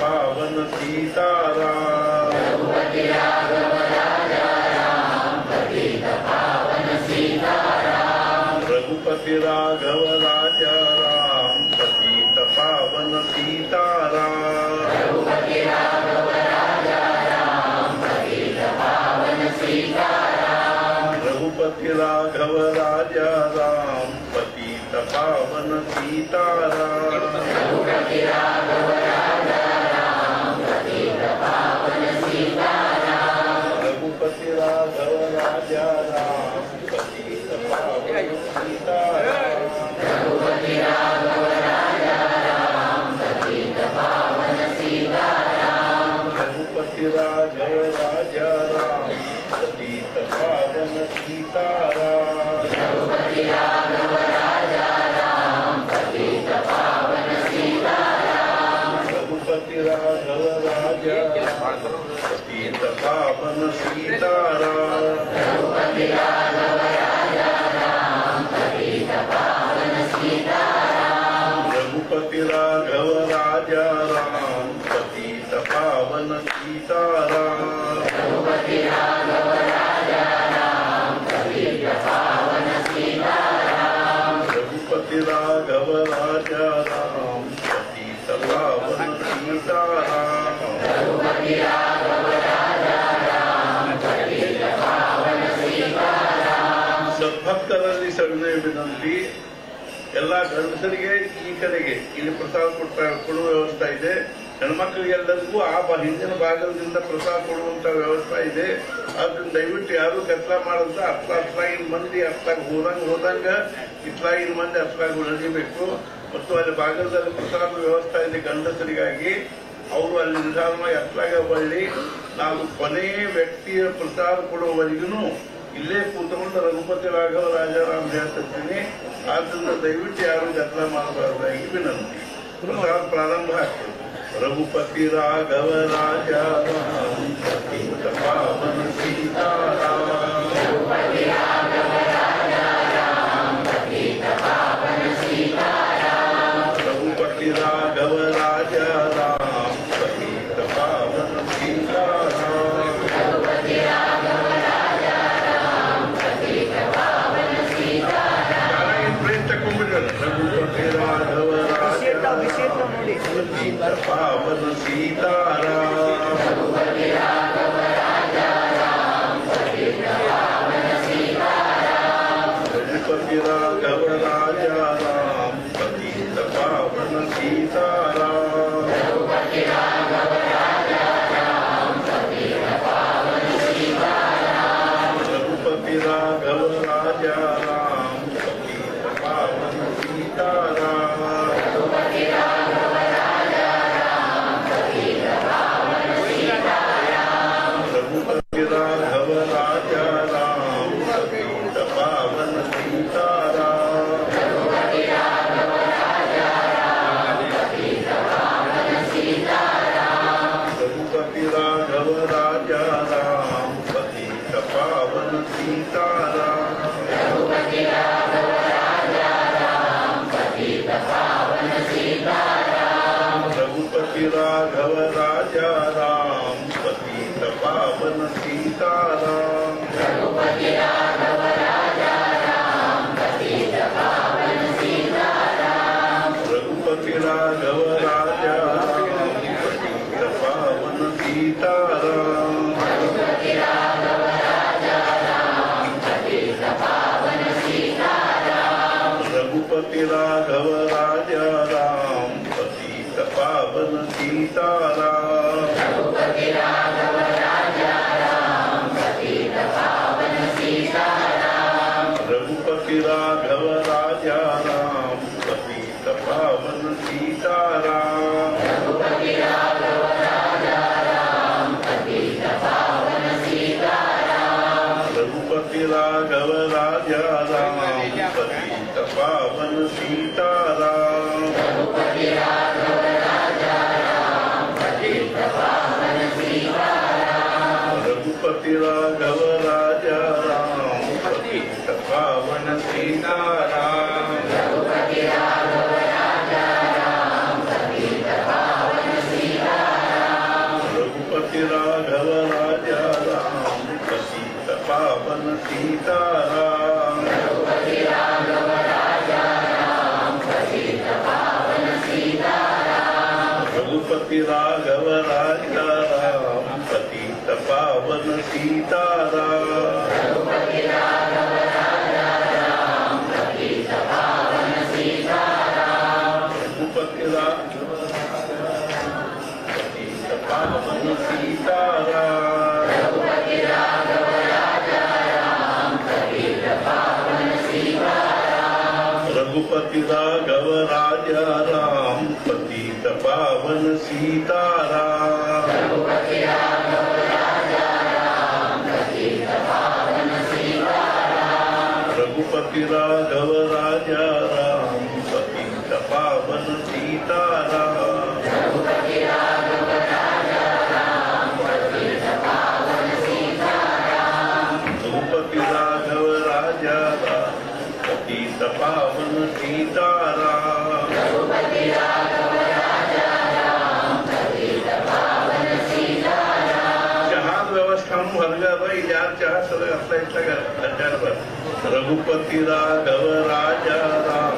पावन सीताराम रघुपति राघव राजा राम पतित पावन सीताराम रघुपति राघव राजा राम पतित पावन सीताराम रघुपति राघव राजा राम पतित पावन सीताराम रघुपति राघव राजा राम पतित पावन सीताराम रघुपति राघव राजा पतित पावन सीताराम रघुपति राघव राजा राम पतित पावन सीताराम रघुपति राघव राजा राम पतित पावन सीताराम ಸದ್ಭಕ್ತರಲ್ಲಿ ಸವಿನಯ ವಿನಂತಿ. ಎಲ್ಲ ಗಂಡಸರಿಗೆ ಈ ಕಡೆಗೆ ಇಲ್ಲಿ ಪ್ರಸಾದ ಕೊಡುವ ವ್ಯವಸ್ಥೆ ಇದೆ. ಹೆಣ್ಮಕ್ಳಿಗೆಲ್ಲರಿಗೂ ಹಿಂದಿನ ಭಾಗದಿಂದ ಪ್ರಸಾದ ಕೊಡುವಂತ ವ್ಯವಸ್ಥೆ ಇದೆ. ಆದ್ರಿಂದ ದಯವಿಟ್ಟು ಯಾರು ಕತ್ಲ ಮಾಡಂತ ಅತ್ಲಾಗಿನ ಮಂದಿ ಅತ್ಲಾಗ ಹೋದಂಗ ಇತ್ಲಾಗಿನ ಮಂದಿ ಅತ್ಲಾಗ ಉಳಿಬೇಕು. ಮತ್ತು ಅಲ್ಲಿ ಭಾಗದಲ್ಲಿ ಪ್ರಸಾದ ವ್ಯವಸ್ಥೆ ಇದೆ ಗಂಡಸರಿಗಾಗಿ. ಅವರು ಅಲ್ಲಿ ನಿಧಾನವಾಗಿ ಅತ್ಲಾಗ ಬಳ್ಳಿ ನಾವು ಕೊನೆಯ ವ್ಯಕ್ತಿಯ ಪ್ರಸಾದ ಕೊಡುವವರೆಗೂ ಇಲ್ಲೇ ಕೂತ್ಕೊಂಡು ರಘುಪತಿ ರಾಘವ ರಾಜಾರಾಮ್ ಹೇಳ್ತಿರ್ತೀನಿ. ಆದ್ರಿಂದ ದಯವಿಟ್ಟು ಯಾರು ಗದ್ದಲ ಮಾಡಬಾರ್ದಾಗಿ ವಿನಂತಿ. ಪ್ರಸಾದ ಪ್ರಾರಂಭ ಆಗ್ತದೆ. ರಘುಪತಿ ರಾಘವ ರಾಜಾರಾಮ್ ಪತಿತ ಪಾವನ ಸೀತಾರಾಮ್ ರಘುಪತಿ ರಾಘವ ರಾಜಾರಾಮ್ ಪತಿತ ಪಾವನ ಸೀತಾರಾಮ್ ರಘುಪತಿ ರಾಘವ ರಾಜಾರಾಮ್ ಪತಿತ ಪಾವನ ಸೀತಾರಾಮ್ ರಘುಪತಿ ರಾಘವ ಪಾವನ ಸೀತಾರಾಮ್ ರಘುಪತಿ ರಾಘವ ರಾಜಾರಾಮ್ ಪತಿತ ಪಾವನ ಸೀತಾರಾಮ್ ರಘುಪತಿ ರಾಘವ ರಾಜಾರಾಮ್ ಪತಿತ ಪಾವನ ಸೀತಾರಾಮ್ रघुपति राघव राजा राम पतित पावन सीताराम रघुपति राघव राजा राम पतित पावन सीताराम रघुपति राघव राजा राम पतित पावन सीताराम रघुपति राघव राजा राम पतित पावन सीताराम रघुपति राघव राजा राम पतित पावन सीताराम रघुपति राघव राजा राम पतित पावन सीताराम रघुपति राघव राजा राम पतित पावन सीताराम रघुपति राघव राजा राम पतित पावन सीताराम रघुपति राघव राजा राम पतित पावन सीताराम रघुपति राघव राजा राम पतित पावन सीताराम रघुपति राघव राजा राम पतित पावन सीताराम रघुपति राघव राजा राम पतित पावन सीताराम रघुपति राघव राजा राम पतित पावन सीताराम रघुपति राघव राजा राम पतित पावन सीताराम पावन सीताराम रघुपति राघव राजा राम पतित पावन सीताराम रघुपति राघव पतित पावन सीताराम रघुपति राघव राजा राम पतित पावन सीताराम रघुपति राघव राजा राम पतित पावन सीताराम रघुपति राघव राजा राम पतित पावन सीताराम चहा व्यवस्था हरगार यार चहा सगळं असला इथला अड्ड्यावर रघुपति राघव राजा राम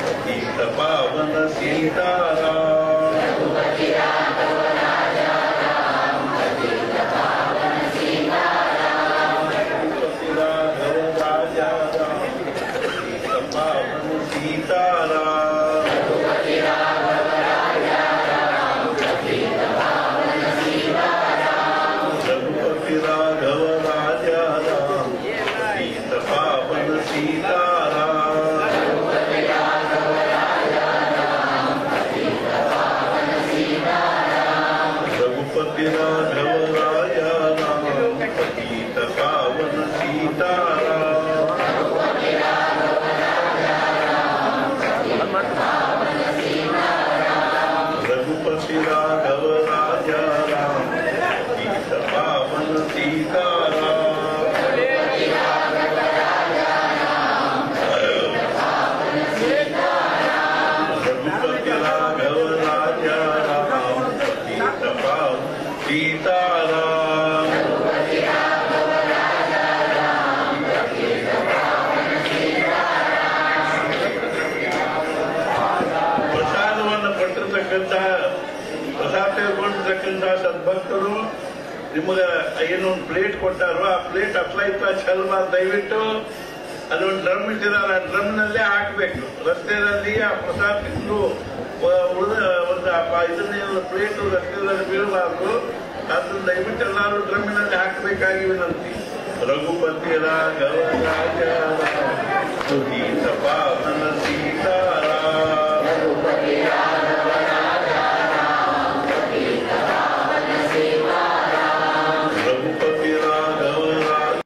पतित पावन सीताराम रघुपति राघव राजा राम पतित पावन सीताराम रघुपति राघव राजा राम पतित पावन सीताराम रघुपति राघव राजा राम पतित पावन सीताराम रघुपति राघव राजा राम पतित पावन सीताराम रघुपति राघव राजा राम पतित पावन सीताराम रघुपति राघव राजा राम पतित पावन सीताराम रघुपति राघव राजा राम पतित पावन सीताराम रघुपति राघव राजा राम पतित पावन सीताराम रघुपति राघव राजा राम पतित पावन सीताराम रघुपति राघव राजा राम पतित पावन सीताराम रघुपति राघव राजा राम पतित पावन सीताराम ಪ್ರಸಾದವನ್ನು ಪಟ್ಟಿರ್ತಕ್ಕಂತಹ ಪ್ರಸಾದ ತೆಗೆದುಕೊಂಡಿರ್ತಕ್ಕಂತಹ ಸದ್ಭಕ್ತರು ನಿಮಗೆ ಏನೊಂದು ಪ್ಲೇಟ್ ಕೊಟ್ಟಾರೋ ಆ ಪ್ಲೇಟ್ ಅಪ್ಲ ಇತ್ತ ಚಲ್ಮ ದಯವಿಟ್ಟು ಅದೊಂದು ಡ್ರಮ್ ಇಟ್ಟಿದ್ದಾರೆ ಆ ಡ್ರಮ್ನಲ್ಲೇ ಹಾಕಬೇಕು. ರಸ್ತೆಯಲ್ಲಿ ಆ ಪ್ರಸಾದ ತಿಂದು ಉಳಿದ ಒಂದು ಇದನ್ನ ಪ್ಲೇಟ್ ರಸ್ತೆಯಲ್ಲಿ ಬೀಳಬಾರ್ದು. ಅದನ್ನ ದಯವಿಟ್ಟು ಎಲ್ಲರೂ ಡ್ರಮ್ಮಿನಲ್ಲಿ ಹಾಕಬೇಕಾಗಿ ವಿನಂತಿ. ರಘುಪತಿ ರಾಘವ ರಾಜ ಪತಿತ ಪಾವನ